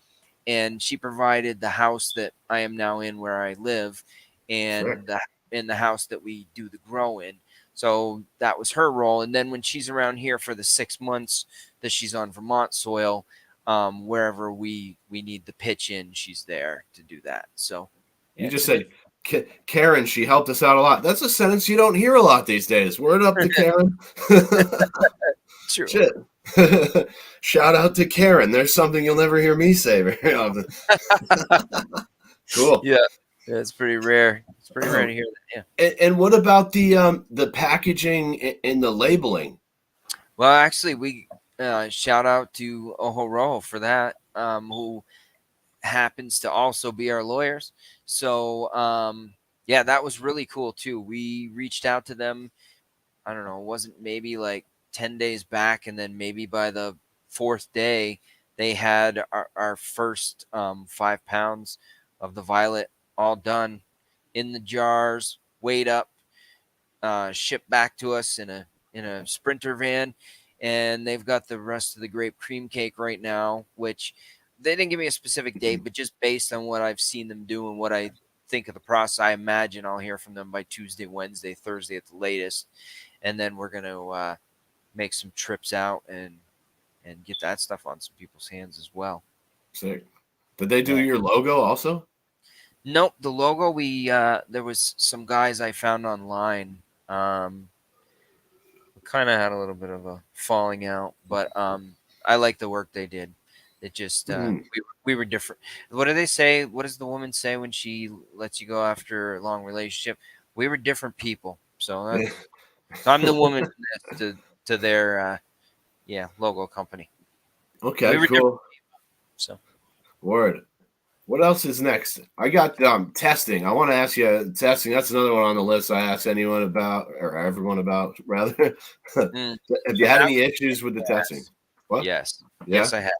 And she provided the house that I am now in where I live, and in the house that we do the grow in. So that was her role. And then when she's around here for the 6 months that she's on Vermont soil, wherever we need the pitch in, she's there to do that. So you just said Karen, she helped us out a lot. That's a sentence you don't hear a lot these days. Word up to Karen. True. Shit. Shout out to Karen. There's something you'll never hear me say very often. Cool. Yeah, it's pretty rare. It's pretty rare to hear that. Yeah. And what about the packaging and the labeling? Well, actually, we shout out to Ojo Rojo for that, who happens to also be our lawyers. So that was really cool too. We reached out to them. I don't know, it wasn't maybe like 10 days back, and then maybe by the 4th day they had our first 5 pounds of the violet all done in the jars, weighed up, shipped back to us in a Sprinter van. And they've got the rest of the grape cream cake right now, which they didn't give me a specific date, but just based on what I've seen them do and what I think of the process, I imagine I'll hear from them by Tuesday, Wednesday, Thursday at the latest. And then we're going to make some trips out and get that stuff on some people's hands as well. Sick. Did they do your logo also? Nope. The logo, there was some guys I found online. Kind of had a little bit of a falling out, but I like the work they did. It just we were different. What do they say? What does the woman say when she lets you go after a long relationship? We were different people. So I'm the woman to their logo company. Okay, cool. So word. What else is next? I got testing. I want to ask you testing. That's another one on the list I ask anyone about, or everyone about, rather. Have you had any issues with the testing? What? Yes. Yeah? Yes, I have.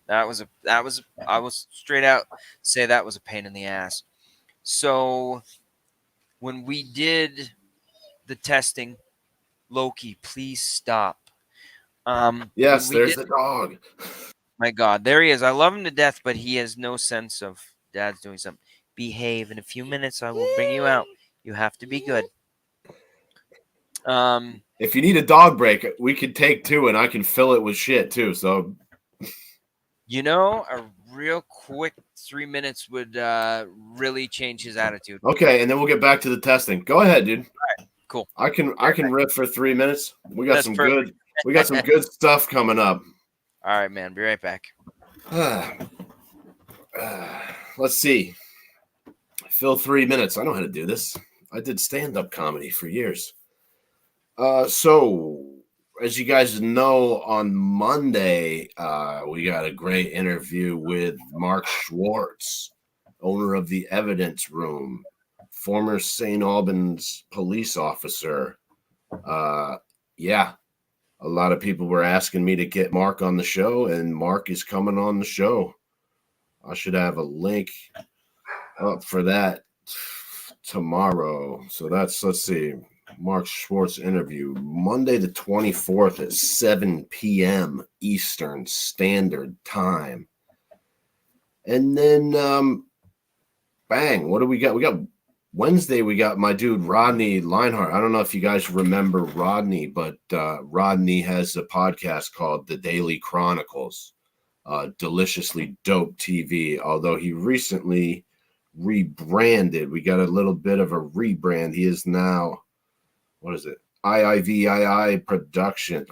I was straight out say that was a pain in the ass. So when we did the testing, Loki, please stop. Yes, there's the dog. My God, there he is. I love him to death, but he has no sense of Dad's doing something. Behave. In a few minutes, I will bring you out. You have to be good. If you need a dog break, we could take 2, and I can fill it with shit too. So, a real quick 3 minutes would really change his attitude. Okay, and then we'll get back to the testing. Go ahead, dude. All right, cool. I can rip for 3 minutes. We got some good stuff coming up. All right, man. Be right back. Let's see. Fill 3 minutes. I know how to do this. I did stand-up comedy for years. So as you guys know, on Monday, we got a great interview with Mark Schwartz, owner of the Evidence Room, former St. Albans police officer. Yeah, a lot of people were asking me to get Mark on the show, and Mark is coming on the show. I should have a link up for that tomorrow. So let's see, Mark Schwartz interview Monday the 24th at 7 p.m. Eastern Standard Time. And then bang, what do we got? We got Wednesday, we got my dude Rodney Leinhardt. I don't know if you guys remember Rodney, but Rodney has a podcast called The Daily Chronicles. Deliciously dope TV, although he recently rebranded. We got a little bit of a rebrand. He is now, what is it? IIVII Production.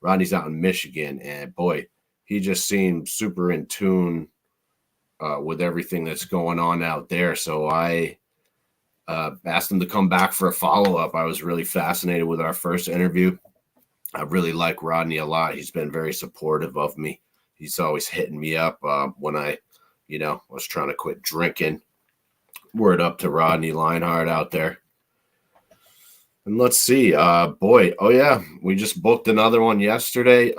Rodney's out in Michigan, and boy, he just seems super in tune with everything that's going on out there. So I asked him to come back for a follow-up. I was really fascinated with our first interview. I really like Rodney a lot. He's been very supportive of me. He's always hitting me up when I was trying to quit drinking. Word up to Rodney Leinhardt out there. And let's see, we just booked another one yesterday.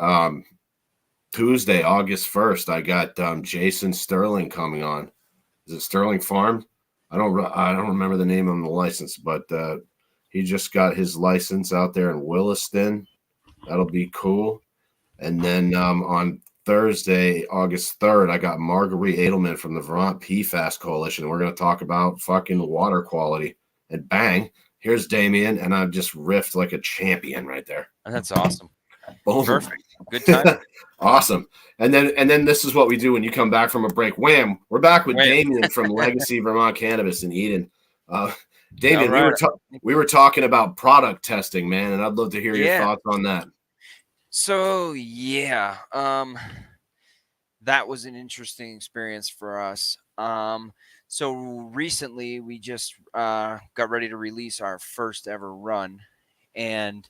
Tuesday, August 1st, I got Jason Sterling coming on. Is it Sterling Farm? I don't remember the name on the license, but he just got his license out there in Williston. That'll be cool. And then on Thursday, August 3rd, I got Marguerite Edelman from the Vermont PFAS Coalition. We're going to talk about fucking water quality. And bang, here's Damian, and I've just riffed like a champion right there. That's awesome. Boom. Perfect. Good time. Awesome. And then this is what we do when you come back from a break. Wham! We're back with Damian from Legacy Vermont Cannabis in Eden. Damian, right. we were talking about product testing, man, and I'd love to hear your thoughts on that. So yeah, that was an interesting experience for us. So recently we just got ready to release our first ever run, and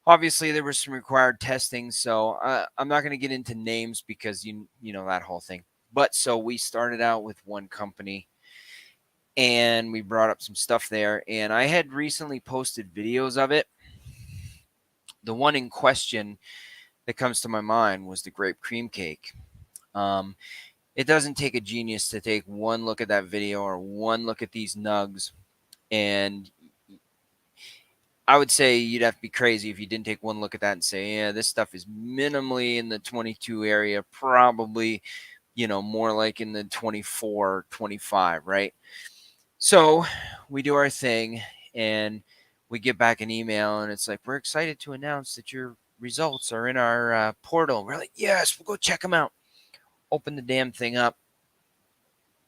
obviously there was some required testing. So I'm not going to get into names because you know that whole thing. But so we started out with one company, and we brought up some stuff there, and I had recently posted videos of it. The one in question that comes to my mind was the grape cream cake. It doesn't take a genius to take one look at that video or one look at these nugs, and I would say you'd have to be crazy if you didn't take one look at that and say, yeah, this stuff is minimally in the 22 area, probably, more like in the 24, 25, right? So we do our thing, and we get back an email, and it's like, we're excited to announce that your results are in our portal. We're like, yes, we'll go check them out. Open the damn thing up,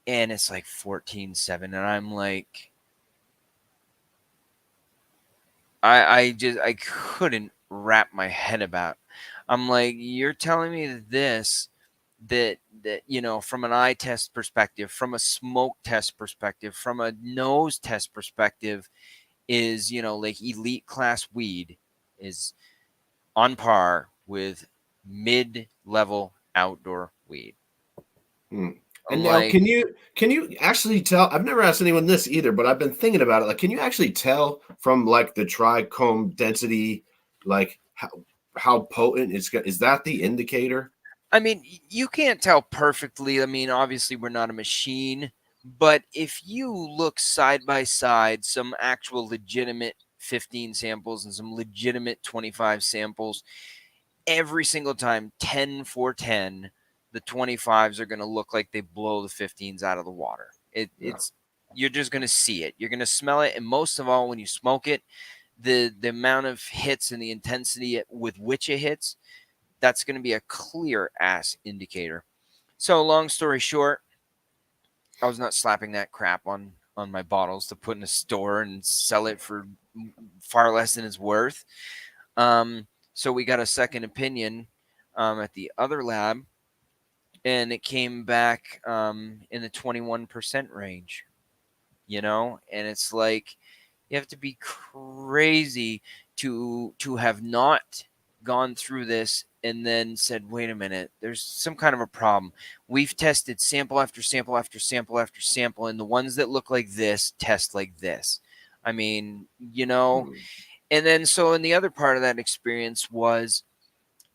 and it's like 14.7, and I'm like, I couldn't wrap my head about. I'm like, you're telling me that from an eye test perspective, from a smoke test perspective, from a nose test perspective, is like elite class weed is on par with mid-level outdoor weed. And now, can you actually tell? I've never asked anyone this either, but I've been thinking about it. Like, can you actually tell from like the trichome density, like how potent it's got? Is that the indicator? I mean, you can't tell perfectly. I mean, obviously, we're not a machine, but if you look side by side, some actual legitimate 15 samples and some legitimate 25 samples, every single time, 10 for 10. The 25s are going to look like they blow the 15s out of the water. It's you're just going to see it. You're going to smell it. And most of all, when you smoke it, the amount of hits and the intensity with which it hits, that's going to be a clear ass indicator. So long story short, I was not slapping that crap on my bottles to put in a store and sell it for far less than it's worth. So we got a second opinion at the other lab, and it came back in the 21% range, and it's like, you have to be crazy to have not gone through this and then said, wait a minute, there's some kind of a problem. We've tested sample after sample after sample after sample, and the ones that look like this test like this. I mean, and then so in the other part of that experience was,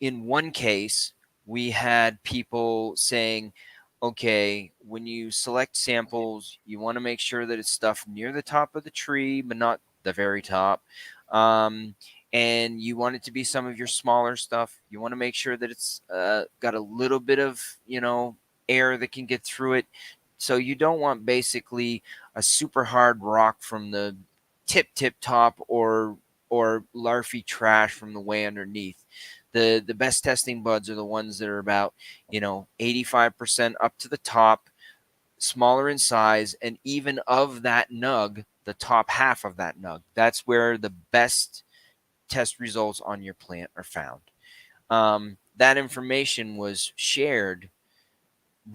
in one case, we had people saying, okay, when you select samples, you want to make sure that it's stuff near the top of the tree, but not the very top. And you want it to be some of your smaller stuff. You want to make sure that it's got a little bit of, air that can get through it. So you don't want basically a super hard rock from the tip top, or larfy trash from the way underneath. The best testing buds are the ones that are about 85% up to the top, smaller in size, and even of that nug, the top half of that nug, that's where the best test results on your plant are found. That information was shared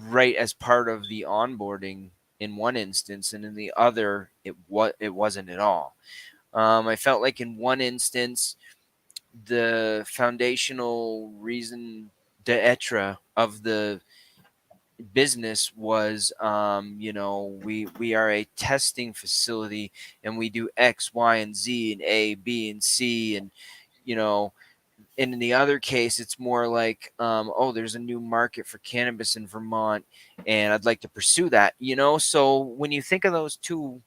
right as part of the onboarding in one instance, and in the other it wasn't at all. I felt like in one instance, the foundational reason d'etre of the business was, we are a testing facility, and we do X, Y, and Z, and A, B, and C, and you know and in the other case, it's more like, oh, there's a new market for cannabis in Vermont, and I'd like to pursue that. So when you think of those two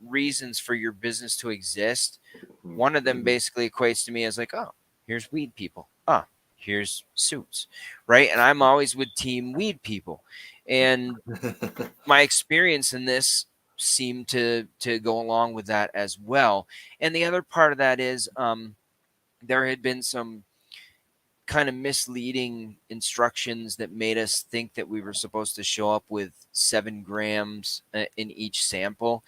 reasons for your business to exist, one of them basically equates to me as like, oh, here's weed people. Ah, here's suits, right? And I'm always with team weed people. And my experience in this seemed to go along with that as well. And the other part of that is, there had been some kind of misleading instructions that made us think that we were supposed to show up with 7 grams in each sample.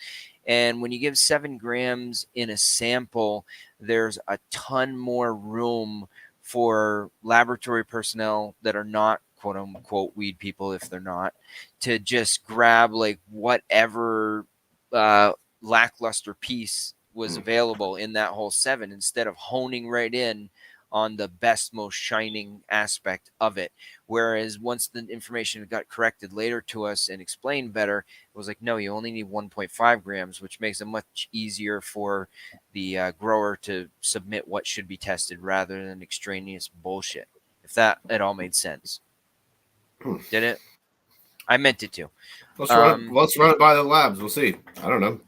And when you give 7 grams in a sample, there's a ton more room for laboratory personnel that are not quote unquote weed people, if they're not, to just grab like whatever lackluster piece was available in that whole 7, instead of honing right in on the best, most shining aspect of it. Whereas once the information got corrected later to us and explained better, it was like, no, you only need 1.5 grams, which makes it much easier for the grower to submit what should be tested rather than extraneous bullshit. If that at all made sense. Did it? I meant it to. Let's run it by the labs. We'll see. I don't know.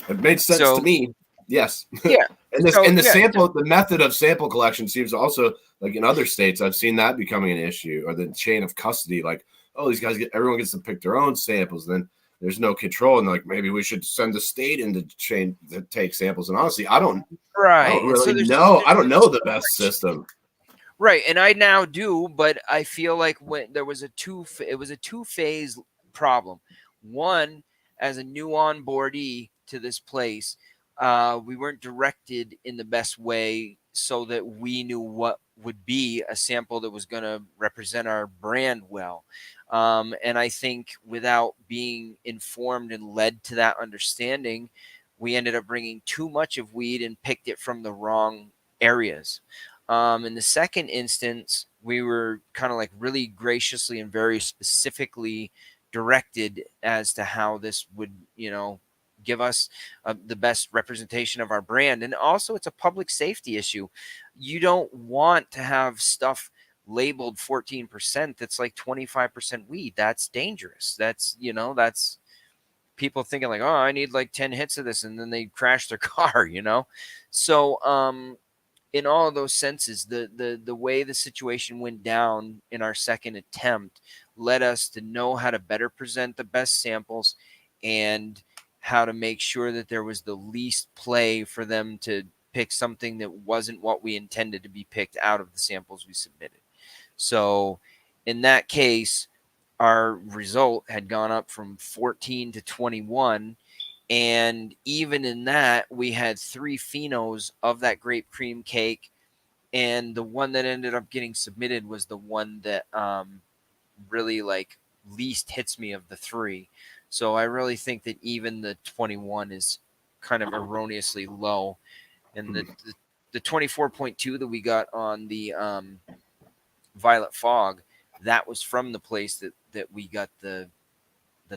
It made sense to me. Yes. Yeah. And the sample, the method of sample collection seems also, like in other states, I've seen that becoming an issue, or the chain of custody. Like, oh, these guys everyone gets to pick their own samples. Then there's no control, and like maybe we should send the state into chain to take samples. And honestly, I don't really know. I don't know the best system. Right, and I now do, but I feel like when there was it was a two-phase problem. One, as a new onboardee to this place, we weren't directed in the best way so that we knew what would be a sample that was going to represent our brand well. And I think without being informed and led to that understanding, we ended up bringing too much of weed and picked it from the wrong areas. In the second instance, we were kind of like really graciously and very specifically directed as to how this would, give us the best representation of our brand. And also, it's a public safety issue. You don't want to have stuff labeled 14% that's like 25% weed. That's dangerous. That's people thinking like, oh, I need like 10 hits of this, and then they crash their car. So in all of those senses, the way the situation went down in our second attempt led us to know how to better present the best samples, and how to make sure that there was the least play for them to pick something that wasn't what we intended to be picked out of the samples we submitted. So in that case, our result had gone up from 14 to 21. And even in that, we had 3 phenos of that grape cream cake. And the one that ended up getting submitted was the one that really like least hits me of the 3. So I really think that even the 21 is kind of erroneously low. And the 24.2 that we got on the Violet Fog, that was from the place that we got the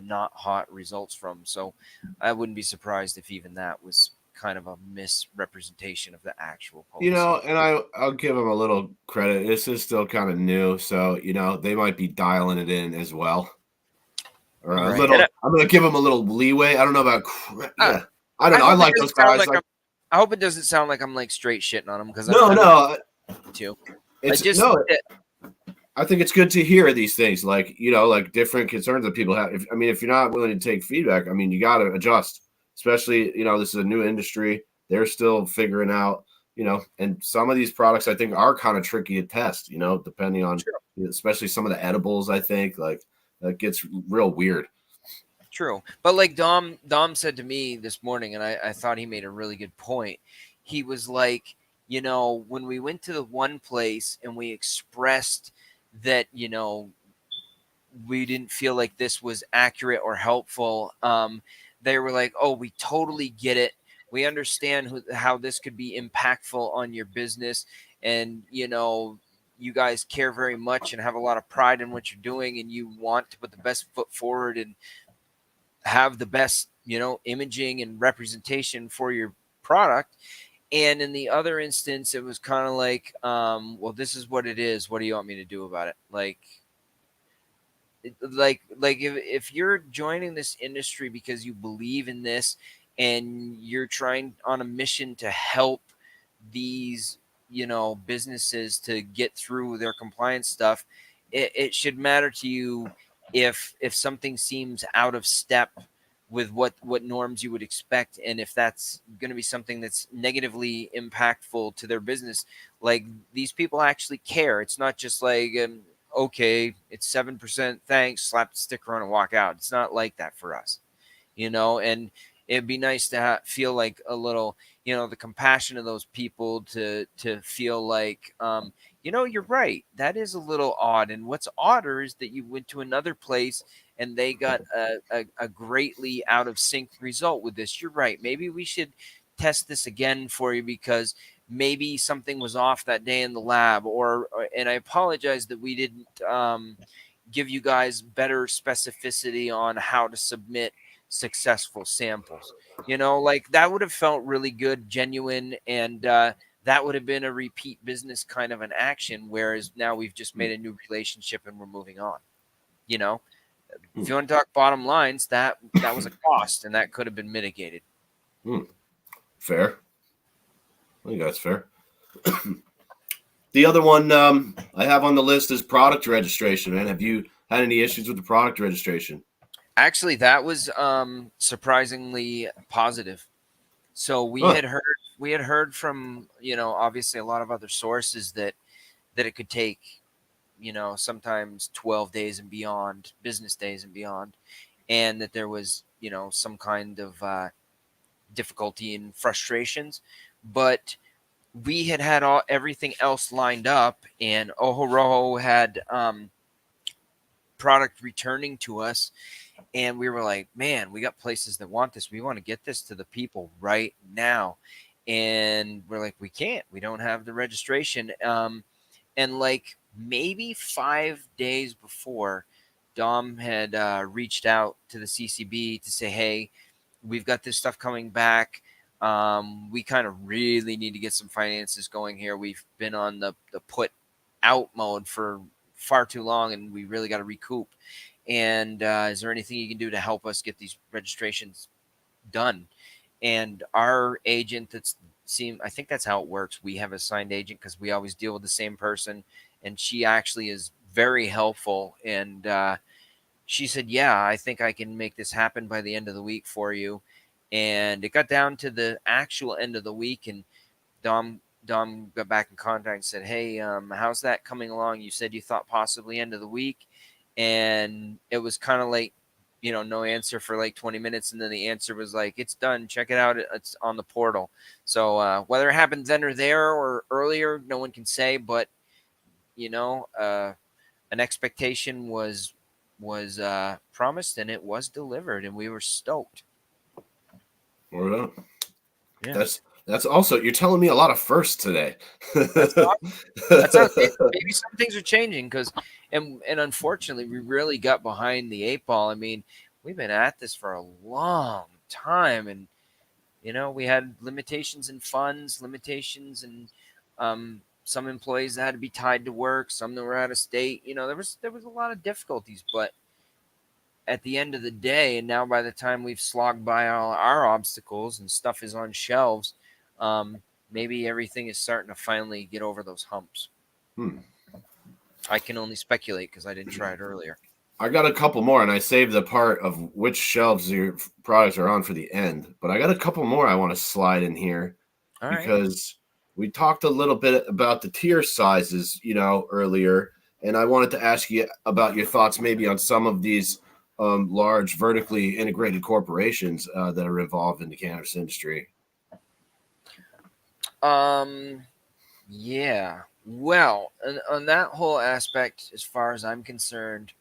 not hot results from. So I wouldn't be surprised if even that was kind of a misrepresentation of the actual potency. And I'll give them a little credit. This is still kind of new, so they might be dialing it in as well, or a little. I'm gonna give them a little leeway. I don't know about. Yeah, I don't know. I like those guys. I hope it doesn't sound like I'm like straight shitting on them, because no. Too. I think it's good to hear these things, like like different concerns that people have. If you're not willing to take feedback, you got to adjust. Especially, this is a new industry. They're still figuring out, and some of these products I think are kind of tricky to test. Depending on, especially some of the edibles. I think like that gets real weird. True, but like Dom said to me this morning, and I thought he made a really good point. He was like, when we went to the one place and we expressed that, we didn't feel like this was accurate or helpful, they were like, oh, we totally get it. We understand how this could be impactful on your business. And, you guys care very much and have a lot of pride in what you're doing, and you want to put the best foot forward and have the best, imaging and representation for your product. And in the other instance, it was kind of like, well, this is what it is. What do you want me to do about it? Like if you're joining this industry because you believe in this and you're trying on a mission to help these, businesses to get through their compliance stuff, it should matter to you if something seems out of step with what norms you would expect, and if that's going to be something that's negatively impactful to their business. Like, these people actually care. It's not just like, okay, it's 7%, thanks, slap the sticker on and walk out. It's not like that for us, and it'd be nice to feel like a little, the compassion of those people to feel like, you're right. That is a little odd. And what's odder is that you went to another place and they got a greatly out of sync result with this. You're right. Maybe we should test this again for you, because maybe something was off that day in the lab, and I apologize that we didn't give you guys better specificity on how to submit successful samples. Like, that would have felt really good, genuine, and that would have been a repeat business kind of an action, whereas now we've just made a new relationship and we're moving on. If you want to talk bottom lines, that was a cost, and that could have been mitigated. Fair. I think that's fair. The other one I have on the list is product registration, man. Have you had any issues with the product registration? Actually, that was surprisingly positive. So we had heard from, obviously a lot of other sources that it could take, sometimes 12 days and beyond, business days and beyond, and that there was, some kind of difficulty and frustrations. But we had everything else lined up, and Ojo Rojo had product returning to us, and we were like, man, we got places that want this. We want to get this to the people right now. And we're like, we don't have the registration. And like maybe 5 days before, Dom had reached out to the CCB to say, hey, we've got this stuff coming back. We kind of really need to get some finances going here. We've been on the put out mode for far too long, and we really got to recoup. And is there anything you can do to help us get these registrations done? And our agent, I think that's how it works. We have a signed agent because we always deal with the same person, and she actually is very helpful. And she said, yeah, I think I can make this happen by the end of the week for you. And it got down to the actual end of the week, and Dom got back in contact and said, hey, how's that coming along? You said you thought possibly end of the week. And it was kind of like, no answer for like 20 minutes. And then the answer was like, it's done. Check it out. It's on the portal. So whether it happened then or there or earlier, no one can say. But, an expectation was promised, and it was delivered, and we were stoked. Yeah. That's also, you're telling me a lot of firsts today. That's awesome. That's how maybe some things are changing because, and unfortunately, we really got behind the eight ball. I mean, we've been at this for a long time, and we had limitations in funds, limitations, and some employees that had to be tied to work, some that were out of state. There was a lot of difficulties, but at the end of the day, and now by the time we've slogged by all our obstacles and stuff is on shelves, maybe everything is starting to finally get over those humps. Hmm. I can only speculate because I didn't try it earlier. I got a couple more, and I saved the part of which shelves your products are on for the end. But I got a couple more I want to slide in here All right. because we talked a little bit about the tier sizes, earlier, and I wanted to ask you about your thoughts maybe on some of these large vertically integrated corporations that are involved in the cannabis industry. Yeah. Well, on that whole aspect, as far as I'm concerned,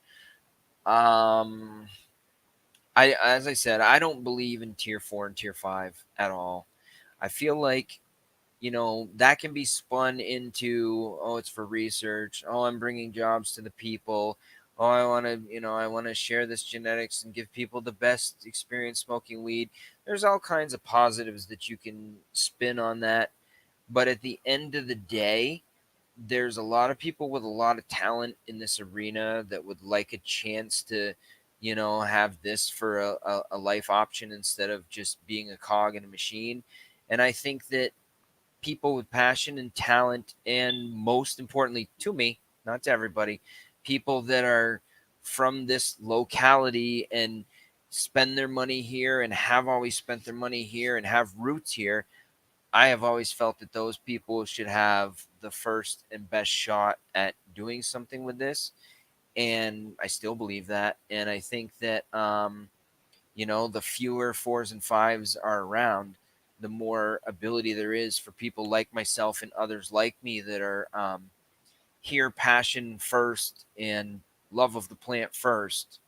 um, as I said, I don't believe in tier 4 and tier 5 at all. I feel like that can be spun into, oh, it's for research. Oh, I'm bringing jobs to the people. Oh, I want to share this genetics and give people the best experience smoking weed. There's all kinds of positives that you can spin on that. But at the end of the day, there's a lot of people with a lot of talent in this arena that would like a chance to, have this for a life option instead of just being a cog in a machine. And I think that people with passion and talent, and most importantly to me, not to everybody, people that are from this locality and spend their money here and have always spent their money here and have roots here, I have always felt that those people should have the first and best shot at doing something with this. And I still believe that. And I think that the fewer fours and fives are around, the more ability there is for people like myself and others like me that are here passion first and love of the plant first,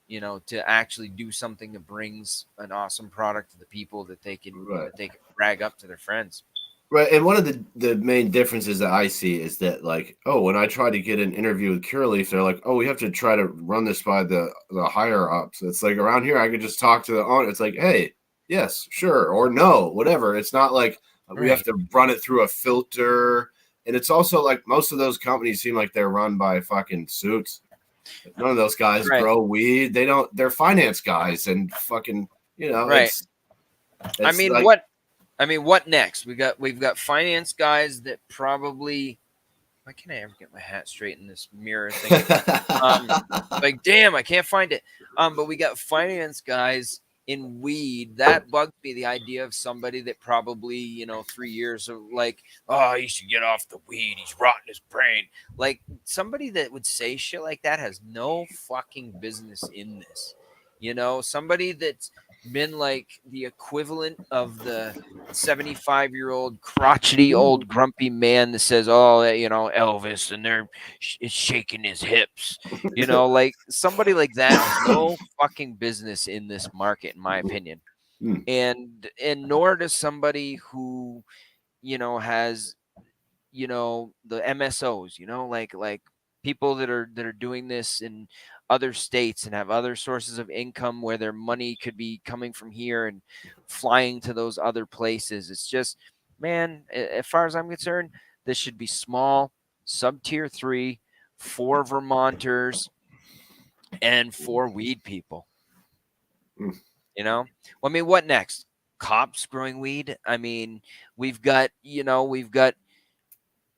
to actually do something that brings an awesome product to the people that they can Right. brag up to their friends. Right, and one of the main differences that I see is that, like, when I try to get an interview with Curaleaf, they're like, "Oh, we have to try to run this by the higher ups." It's like around here, I could just talk to the owner. It's like, "Hey, yes, sure," or "No," whatever. It's not like we have Right. to run it through a filter. And it's also like most of those companies seem like they're run by fucking suits. None of those guys Right. grow weed. They don't. They're finance guys and fucking. Right. I It's mean, like. what next? We've got finance guys that probably. Why can't I ever get my hat straight in this mirror thing? Like, damn, I can't find it. But we got finance guys in weed. That bugged me. The idea of somebody that probably 3 years of like, oh, he should get off the weed. He's rotting his brain. Like somebody that would say shit like that has no fucking business in this. Somebody that's been like the equivalent of the 75-year-old crotchety old grumpy man that says, oh, Elvis, and they're shaking his hips. Like somebody like that has no fucking business in this market, in my opinion. Mm. And nor does somebody who, has, the MSOs, like people that are doing this in other states and have other sources of income where their money could be coming from here and flying to those other places. It's just, man, as far as I'm concerned, this should be small, sub tier 3, for Vermonters and for weed people. Mm. Well, I mean, what next? Cops growing weed? I mean, we've got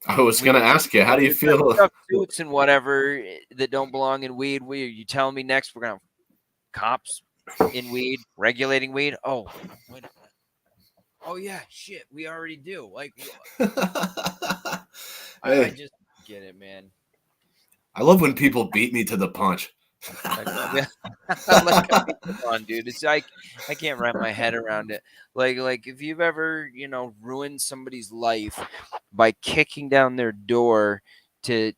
I was we've gonna ask you, how do you we've got feel? stuff suits and whatever that don't belong in weed. You telling me next we're gonna have cops in weed regulating weed? Oh, wait a minute. Oh yeah, shit. We already do. Like, I Hey, just get it, man. I love when people beat me to the punch. Like, like, come on, dude. It's like I can't wrap my head around it. Like if you've ever ruined somebody's life by kicking down their door to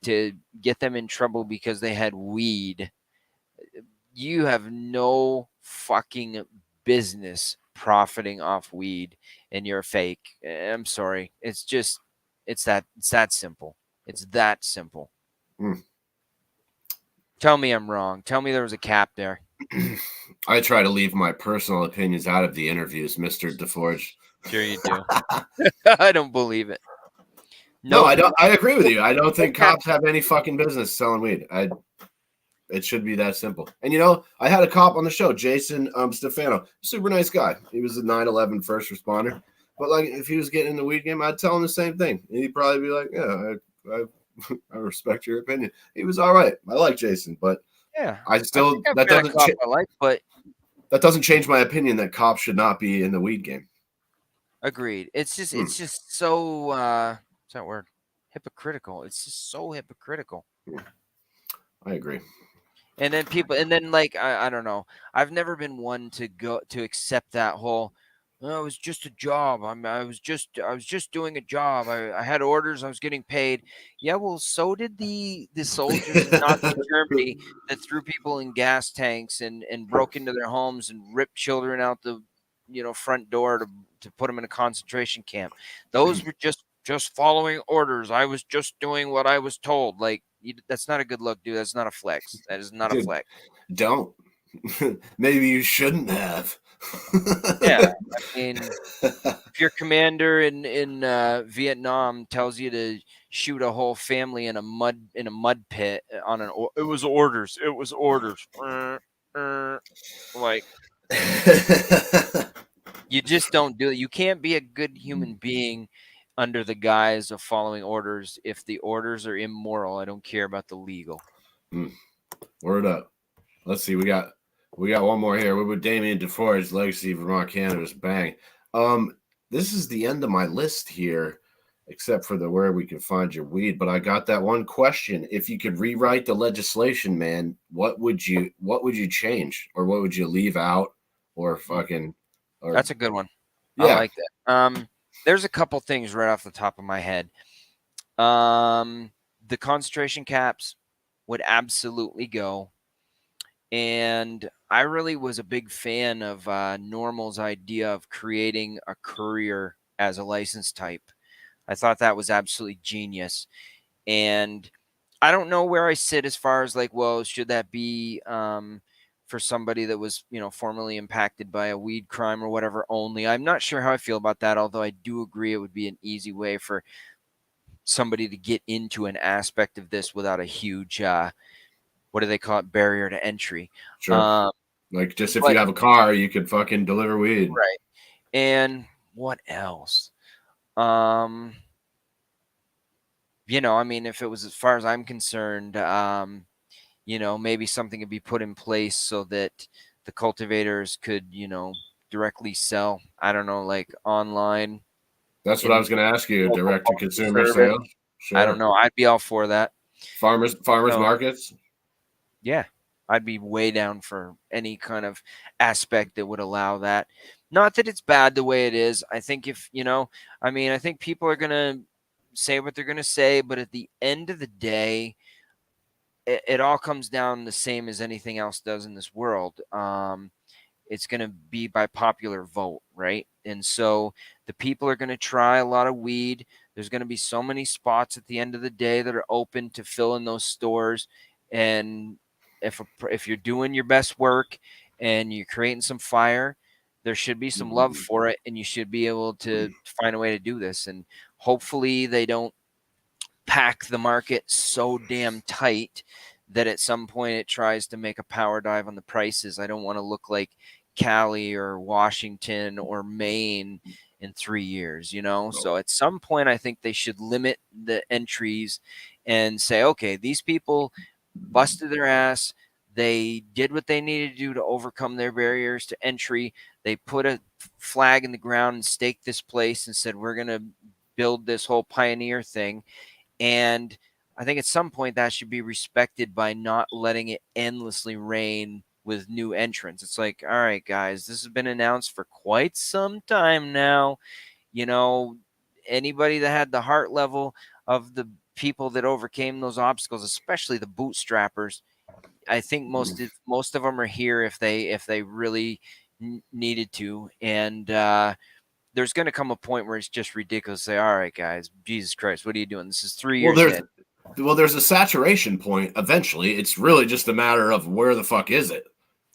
get them in trouble because they had weed, you have no fucking business profiting off weed. and you're a fake. I'm sorry. It's that simple. It's that simple. Mm. Tell me I'm wrong. Tell me there was a cap there. I try to leave my personal opinions out of the interviews, Mr. DeForge. Sure you do. I don't believe it. No, Nope. I don't. I agree with you. I don't think cap. cops have any fucking business selling weed. It should be that simple. And I had a cop on the show, Jason Stefano, super nice guy. He was a 9/11 first responder. But like, if he was getting in the weed game, I'd tell him the same thing. And he'd probably be like, "Yeah, I respect your opinion." He was all right. I like Jason, but Yeah. I still I've met a cop I like, but that doesn't change my opinion that cops should not be in the weed game. agreed. It's just so what's that word? Hypocritical. It's just so hypocritical. I agree. And then like I don't know. I've never been one to accept that whole "Oh, it was just a job. I was just doing a job. I had orders. I was getting paid. Yeah, well, so did the soldiers in Nazi Germany that threw people in gas tanks and broke into their homes and ripped children out the front door to put them in a concentration camp. Those were just following orders. I was just doing what I was told. Like that's not a good look, dude. That's not a flex. That is not a flex. Don't. Maybe you shouldn't have. Yeah, I mean, if your commander in Vietnam tells you to shoot a whole family in a mud pit it was orders. It was orders. Like you just don't do it. You can't be a good human being under the guise of following orders if the orders are immoral. I don't care about the legal. Word up. Let's see. We got one more here. We're with Damian DeForge, Legacy Vermont Cannabis. Bang. This is the end of my list here, except for where we can find your weed. But I got that one question. If you could rewrite the legislation, man, what would you change, or what would you leave out, or fucking? Or, That's a good one. Yeah. I like that. There's a couple things right off the top of my head. The concentration caps would absolutely go. And I really was a big fan of Normal's idea of creating a courier as a license type. I thought that was absolutely genius. And I don't know where I sit as far as like, well, should that be for somebody that was, formerly impacted by a weed crime or whatever only? I'm not sure how I feel about that, although I do agree it would be an easy way for somebody to get into an aspect of this without a huge what do they call it, barrier to entry. Sure. Like just if you have a car, you could fucking deliver weed. Right. And what else? I mean, if it was as far as I'm concerned, maybe something could be put in place so that the cultivators could, directly sell, I don't know, like online. That's what I was going to ask you, direct to consumer sales. Sure. I don't know. I'd be all for that. Farmers markets. Yeah, I'd be way down for any kind of aspect that would allow that. Not that it's bad the way it is. I think I think people are going to say what they're going to say, but at the end of the day, it all comes down the same as anything else does in this world. It's going to be by popular vote, right? And so the people are going to try a lot of weed. There's going to be so many spots at the end of the day that are open to fill in those stores. And if you're doing your best work and you're creating some fire, there should be some love for it, and you should be able to find a way to do this. And hopefully they don't pack the market so damn tight that at some point it tries to make a power dive on the prices. I don't want to look like Cali or Washington or Maine in 3 years, So at some point, I think they should limit the entries and say, okay, these people busted their ass. They did what they needed to do to overcome their barriers to entry. They put a flag in the ground and staked this place and said, we're going to build this whole pioneer thing. And I think at some point that should be respected by not letting it endlessly rain with new entrants. It's like, all right, guys, this has been announced for quite some time now. Anybody that had the heart level of the people that overcame those obstacles, especially the bootstrappers, I think most of them are here if they really needed to. And there's going to come a point where it's just ridiculous to say, all right, guys, Jesus Christ, what are you doing? This is 3 Well, years in. there's a saturation point. Eventually, it's really just a matter of where the fuck is it.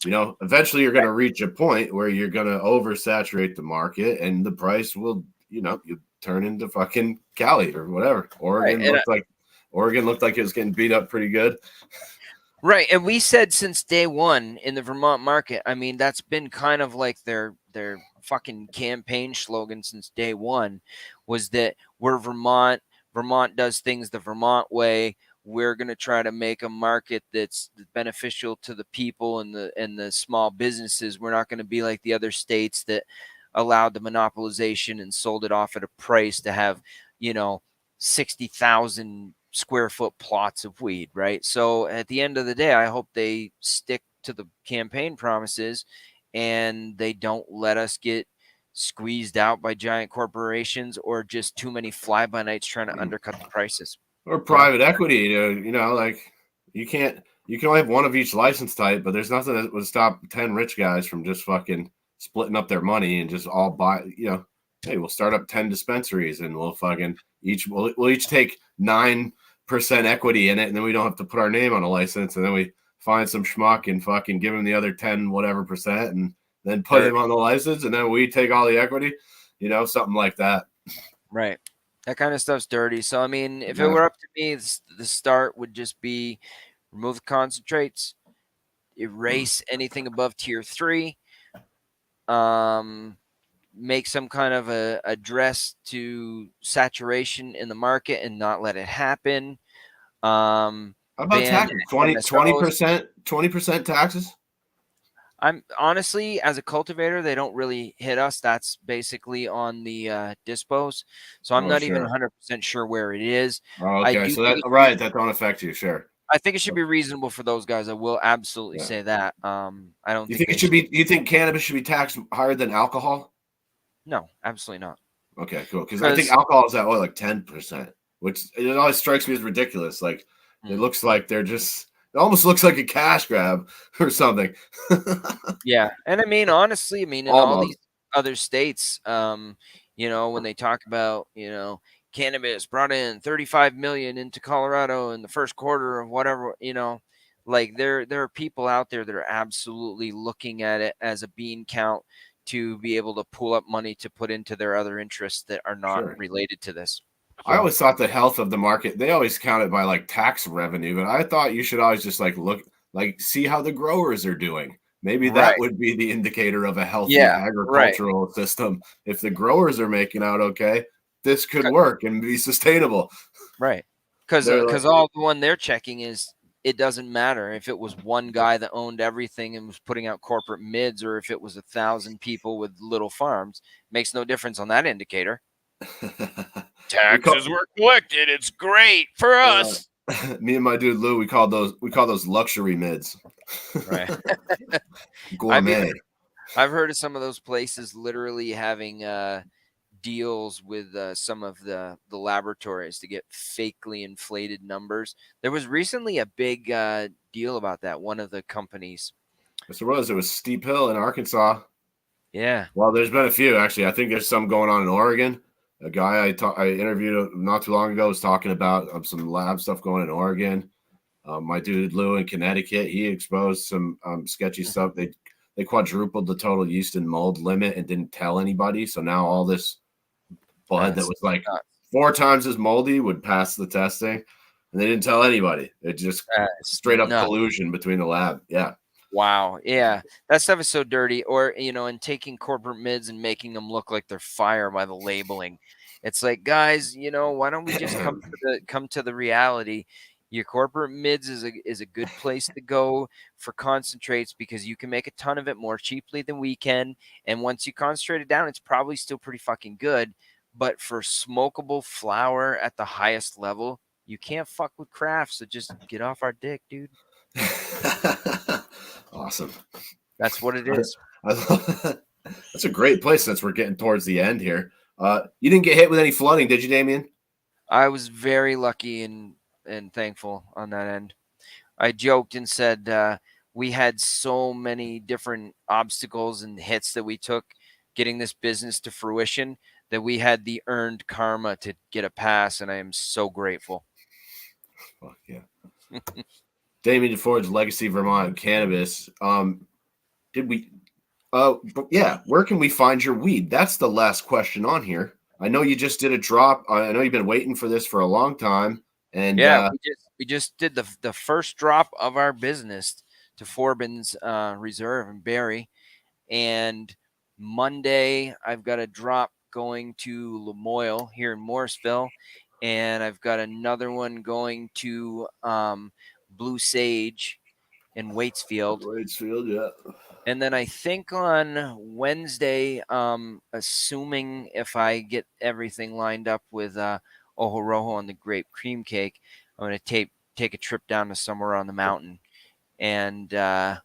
Eventually you're going to reach a point where you're going to oversaturate the market, and the price will, you turn into fucking Cali or whatever. Oregon looked like it was getting beat up pretty good. Right, and we said since day one in the Vermont market, I mean, that's been kind of like their fucking campaign slogan since day one, was that we're Vermont. Vermont does things the Vermont way. We're going to try to make a market that's beneficial to the people and the small businesses. We're not going to be like the other states that allowed the monopolization and sold it off at a price to have, 60,000 square foot plots of weed, right? So at the end of the day, I hope they stick to the campaign promises and they don't let us get squeezed out by giant corporations or just too many fly-by-nights trying to undercut the prices. Or private equity, like you can only have one of each license type, but there's nothing that would stop 10 rich guys from just fucking splitting up their money and just all buy, hey, we'll start up 10 dispensaries and we'll fucking we'll each take 9% equity in it, and then we don't have to put our name on a license, and then we find some schmuck and fucking give him the other 10 whatever percent and then put him on the license, and then we take all the equity, something like that. Right. That kind of stuff's dirty. So, I mean, if it were up to me, the start would just be remove the concentrates, erase anything above tier 3, make some kind of a address to saturation in the market and not let it happen. How about taxes? 20% taxes? I'm honestly, as a cultivator, they don't really hit us. That's basically on the dispos. So I'm not even 100% sure where it is. Oh, okay. So that don't affect you. Sure. I think it should be reasonable for those guys. I will absolutely say that. I don't think it should be. You think cannabis should be taxed higher than alcohol? No, absolutely not. Okay, cool. Because I think alcohol is at like 10%, which it always strikes me as ridiculous. Like it looks like they're just. It almost looks like a cash grab or something. Yeah, and I mean, honestly, in all these other states, when they talk about, cannabis brought in 35 million into Colorado in the first quarter of whatever, like there are people out there that are absolutely looking at it as a bean count to be able to pull up money to put into their other interests that are not related to this. So. I always thought the health of the market, they always count it by like tax revenue, but I thought you should always just like look, like see how the growers are doing. Maybe that would be the indicator of a healthy agricultural system. If the growers are making out okay, this could work and be sustainable. Right. Because all the one they're checking is it doesn't matter if it was one guy that owned everything and was putting out corporate mids, or if it was 1,000 people with little farms. Makes no difference on that indicator. Taxes were collected. It's great for us. Me and my dude Lou, we call those luxury mids. Right. Gourmet. I've heard of some of those places literally having deals with some of the laboratories to get fakely inflated numbers. There was recently a big deal about that. One of the companies. So it was Steep Hill in Arkansas. Yeah. Well, there's been a few actually. I think there's some going on in Oregon. A guy I interviewed not too long ago was talking about some lab stuff going in Oregon. My dude Lou in Connecticut, he exposed some sketchy stuff. They quadrupled the total yeast and mold limit and didn't tell anybody. So now all this bud that was like 4 times as moldy would pass the testing, and they didn't tell anybody. It just straight up collusion between the lab. Yeah. Wow. Yeah. That stuff is so dirty. Or, and taking corporate mids and making them look like they're fire by the labeling. It's like, guys, why don't we just come to the reality? Your corporate mids is a good place to go for concentrates because you can make a ton of it more cheaply than we can. And once you concentrate it down, it's probably still pretty fucking good. But for smokable flower at the highest level, you can't fuck with craft. So just get off our dick, dude. Awesome. That's what it is. That's a great place since we're getting towards the end here. You didn't get hit with any flooding, did you, Damian? I was very lucky and thankful on that end. I joked and said we had so many different obstacles and hits that we took getting this business to fruition, that we had the earned karma to get a pass, and I am so grateful. Fuck yeah. Damian DeForge, Legacy Vermont Cannabis. Did we? But yeah. Where can we find your weed? That's the last question on here. I know you just did a drop. I know you've been waiting for this for a long time. And Yeah, we just did the first drop of our business to Forbin's Reserve in Barrie, and Monday I've got a drop going to Lamoille here in Morrisville, and I've got another one going to Blue Sage in Waitsfield. Waitsfield, yeah. And then I think on Wednesday, assuming if I get everything lined up with Ojo Rojo and the grape cream cake, I'm going to take a trip down to somewhere on the mountain. And I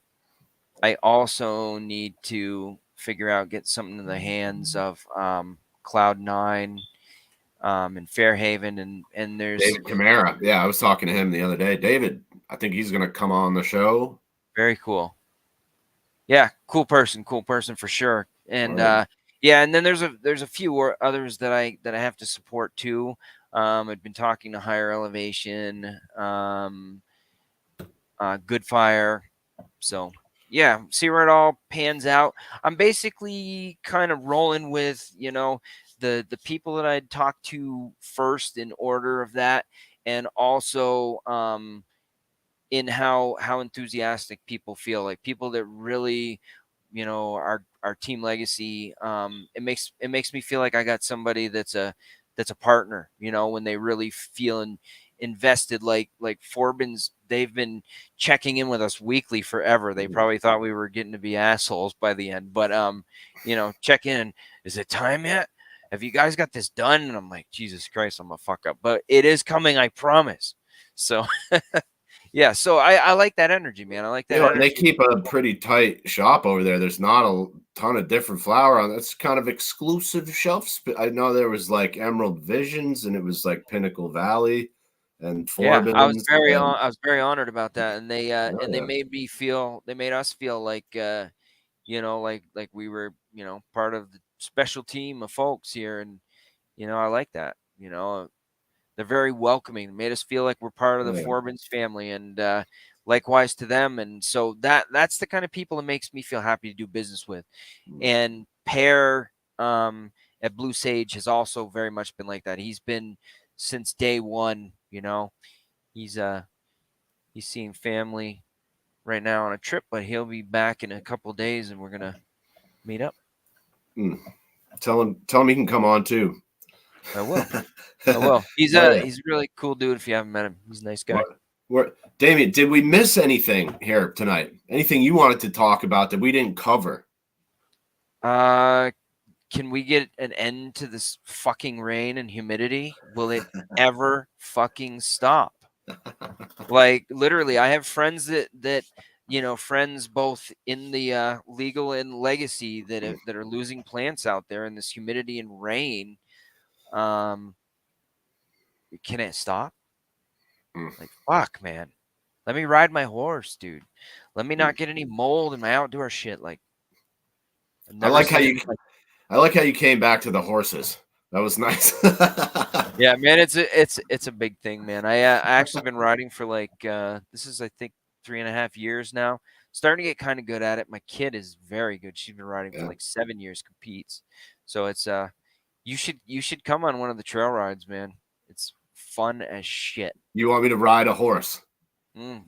also need to figure out, get something in the hands of Cloud9 in Fairhaven. And there's David Camara. Yeah, I was talking to him the other day. David, I think he's going to come on the show. Very cool. Yeah, cool person for sure. And Right. yeah, and then there's a few others that I have to support too. I've been talking to Higher Elevation, Good Fire. So yeah, see where it all pans out. I'm basically kind of rolling with, the people that I'd talked to first in order of that, and also in how enthusiastic people feel, like people that really, our team legacy. It makes me feel like I got somebody that's a partner, when they really feel invested, like Forbin's. They've been checking in with us weekly forever. They probably thought we were getting to be assholes by the end, but check in. Is it time yet? Have you guys got this done? And I'm like, Jesus Christ, I'm a fuck up, but it is coming, I promise. So yeah, so I like that energy, man. I like that energy. And they keep a pretty tight shop over there. There's not a ton of different flower on. That's kind of exclusive shelves. I know there was like Emerald Visions, and it was like Pinnacle Valley, and Forbin's. Yeah, I was very honored about that, and they made us feel like like we were part of the special team of folks here, and I like that. They're very welcoming. They made us feel like we're part of the Forbin's family, and likewise to them. And so that's the kind of people that makes me feel happy to do business with. And Pear at Blue Sage has also very much been like that. He's been since day one. He's seeing family right now on a trip, but he'll be back in a couple of days, and we're gonna meet up. Tell him he can come on too. I will. He's a really cool dude. If you haven't met him, he's a nice guy. Damian, did we miss anything here tonight? Anything you wanted to talk about that we didn't cover? Can we get an end to this fucking rain and humidity? Will it ever fucking stop? Like, literally, I have friends that friends both in the legal and legacy that are losing plants out there in this humidity and rain. Can it stop? Like, fuck, man. Let me ride my horse, dude. Let me not get any mold in my outdoor shit. Like, I like how you came back to the horses. That was nice. Yeah, man, it's a big thing, man. I actually been riding for like this is, I think, 3.5 years now. Starting to get kind of good at it. My kid is very good. She's been riding for like 7 years, competes. So it's you should come on one of the trail rides, man. It's fun as shit. You want me to ride a horse?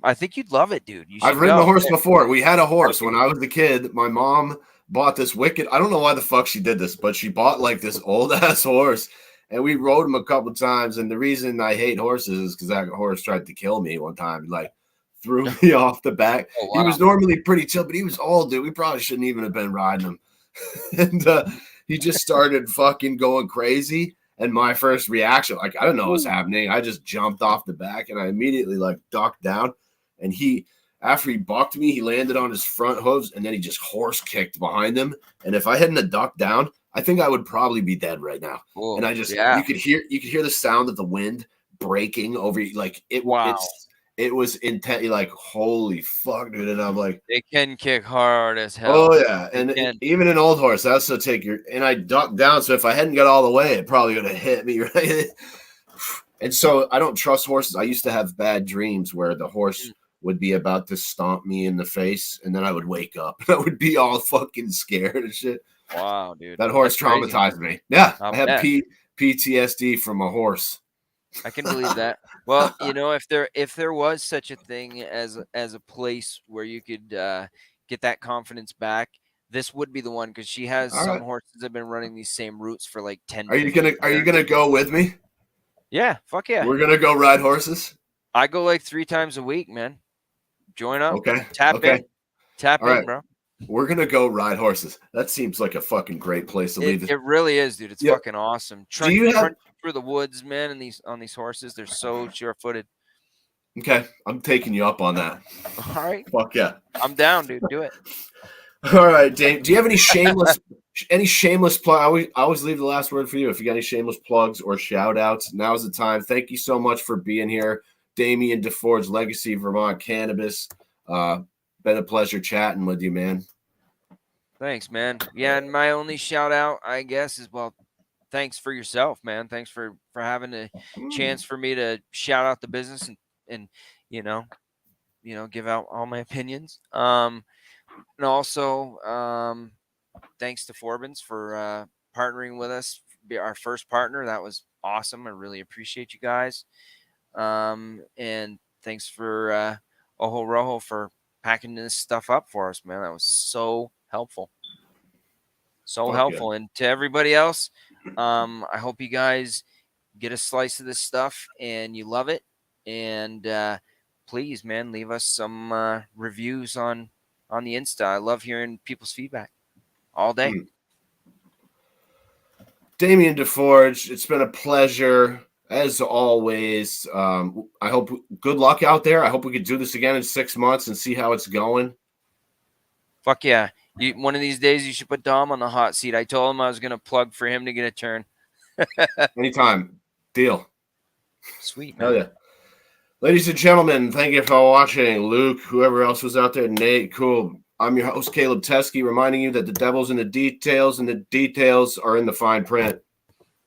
I think you'd love it, dude. I've ridden a horse before. We had a horse when I was a kid. My mom bought this I don't know why the fuck she did this, but she bought like this old ass horse, and we rode him a couple times. And the reason I hate horses is because that horse tried to kill me one time. Like, threw me off the back. Oh, wow. He was normally pretty chill, but he was old, dude. We probably shouldn't even have been riding him. And he just started fucking going crazy. And my first reaction, like, I don't know what's happening. I just jumped off the back, and I immediately like ducked down. And after he bucked me, he landed on his front hooves, and then he just horse kicked behind him. And if I hadn't have ducked down, I think I would probably be dead right now. Whoa, and I just you could hear the sound of the wind breaking over you. Like it. Wow. it was intense. Like, holy fuck, dude. And I'm like, They can kick hard as oh hell. yeah. They And can. even an old horse, I also take and I ducked down. So if I hadn't got all the way, it probably would have hit me, right? And so I don't trust horses. I used to have bad dreams where the horse would be about to stomp me in the face, and then I would wake up. I would be all fucking scared and shit. Wow, dude. That horse That's crazy. traumatized me. Yeah, I'll I have bet. PTSD from a horse. I can believe that. Well, if there was such a thing as a place where you could get that confidence back, this would be the one, because she has All some right. horses that have been running these same routes for like 10, Are you 15 years. gonna go with me? Yeah, fuck yeah. We're gonna go ride horses. I go like 3 times a week, man. Join up. Okay. Tap Okay. in. Tap All in, right. bro. We're gonna go ride horses. That seems like a fucking great place to leave. It really is, dude. It's Yeah. fucking awesome. Do you have? Trudging through the woods, man, and on these horses, they're so sure-footed. Okay, I'm taking you up on that. All right. Fuck yeah. I'm down, dude. Do it. All right, Dave. Do you have any shameless plug? I always leave the last word for you. If you got any shameless plugs or shout outs, now's the time. Thank you so much for being here. Damian, DeForge, Legacy, Vermont, Cannabis. Been a pleasure chatting with you, man. Thanks, man. Yeah, and my only shout out, I guess, is, well, thanks for yourself, man. Thanks for having a chance for me to shout out the business and give out all my opinions. And also, thanks to Forbins for partnering with us, be our first partner. That was awesome. I really appreciate you guys. And thanks for Ojo Rojo for packing this stuff up for us, man. That was so helpful. So helpful. And to everybody else, I hope you guys get a slice of this stuff and you love it. And please, man, leave us some reviews on the Insta. I love hearing people's feedback all day. Damian DeForge, it's been a pleasure as always. I hope good luck out there. I hope we could do this again in 6 months and see how it's going. Fuck yeah. One of these days you should put Dom on the hot seat. I told him I was going to plug for him to get a turn. Anytime. Deal. Sweet, man. Hell yeah. Ladies and gentlemen, thank you for watching. Luke, whoever else was out there, Nate, cool. I'm your host, Caleb Teskey, reminding you that the devil's in the details, and the details are in the fine print.